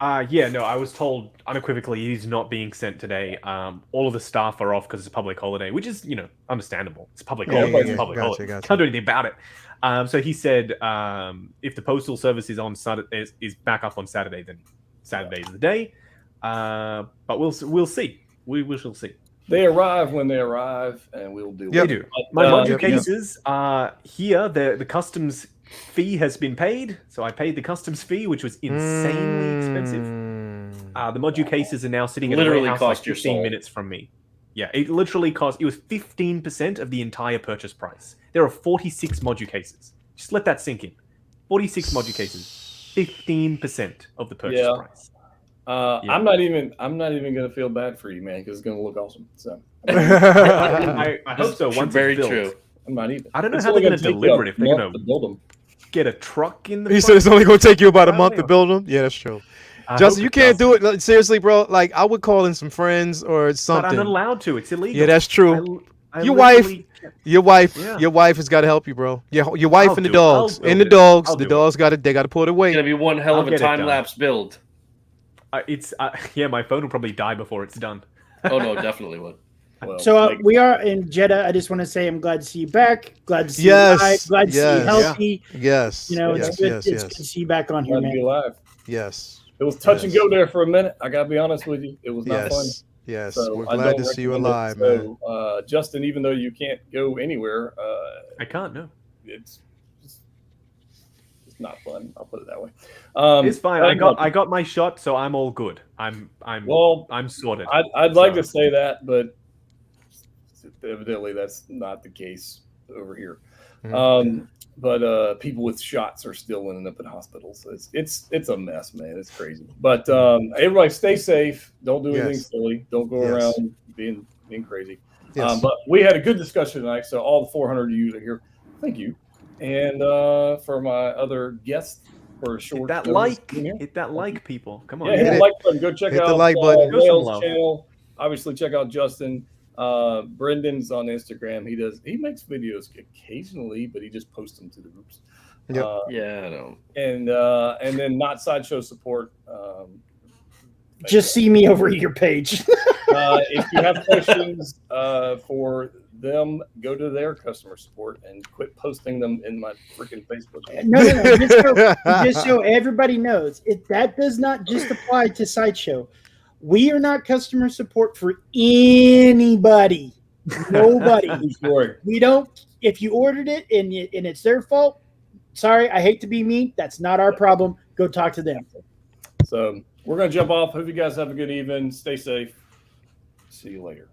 No, I was told unequivocally it is not being sent today. All of the staff are off because it's a public holiday, which is, understandable. It's a public holiday. It's a public holiday. Gotcha. Can't do anything about it. So he said if the postal service is on Saturday, is back up on Saturday, then Saturday is the day. But we'll see. We shall see. They arrive when they arrive, and we'll do. Yeah, they do. My module cases here. The customs fee has been paid, so I paid the customs fee, which was insanely expensive. The module cases are now sitting at a warehouse like 15 minutes from me. Yeah, it literally cost. It was 15% of the entire purchase price. There are 46 module cases. Just let that sink in. 46 module cases, 15% of the purchase price. I'm not even gonna feel bad for you, man, because it's gonna look awesome. So I hope so. Once very it's built. true. I'm not even. I don't know It's how only they're going to take you deliver a it if they're month going to build them. get a truck in the. He said front. it's only going to take you about a I month to don't build them. Yeah, that's true. I Justin, hope you it can't do doesn't. it. Like, seriously, bro. Like, I would call in some friends or But I'm something. not allowed to. It's illegal. Yeah, that's true. I Your wife, literally- your wife, Yeah. your wife has got to help you, bro. Your wife I'll and the do it. I'll dogs, build and the it. dogs. I'll The do it. dogs they got to pull their It's weight. gonna be one hell I'll of a get it done. time lapse build. Yeah, my phone will probably die before it's done. Oh no, definitely would. Well, So like, we are in Jeddah. I just want to say I'm glad to see you back. Glad to see Yes, you live. Glad to see you yes. healthy. Yes. You know, yes, it's good. yes, It's yes, good to see you back on here, glad to be man. alive. yes, It was touch and Yes. go there for a minute. I gotta be honest with you. It was not fun. yes, yes. So We're I glad don't to see you recommend alive, it. man. So, Justin, even though you can't go anywhere, I can't. No, it's not fun. I'll put it that way. it's fine. I got my shot, so I'm all good. I'm sorted. I'd like So- to say that, but evidently that's not the case over here. Mhm. But people with shots are still ending up in hospitals. It's a mess, man. It's crazy. But everybody, stay safe. Don't do anything Yes. silly. Don't go Yes. around being crazy. Yes. But we had a good discussion tonight. So all the 400 of you that are here, thank you. And for my other guests for a short Hit that notice like, being here. hit that like, people. Come on. Yeah, hit Hit the it. like button. Go check Hit out the like button. Show some Whale's love. channel. Obviously, check out Justin. Brendan's on Instagram. He makes videos occasionally, but he just posts them to the groups. Yep. Yeah, I know. And then not sideshow support. Just see me over at your page. If you have questions for them, go to their customer support and quit posting them in my freaking Facebook. No. Just so everybody knows, that does not just apply to Sideshow. We are not customer support for anybody. Nobody. We don't. If you ordered it and it's their fault, sorry, I hate to be mean. That's not our problem. Go talk to them. So we're gonna jump off. Hope you guys have a good evening. Stay safe. See you later.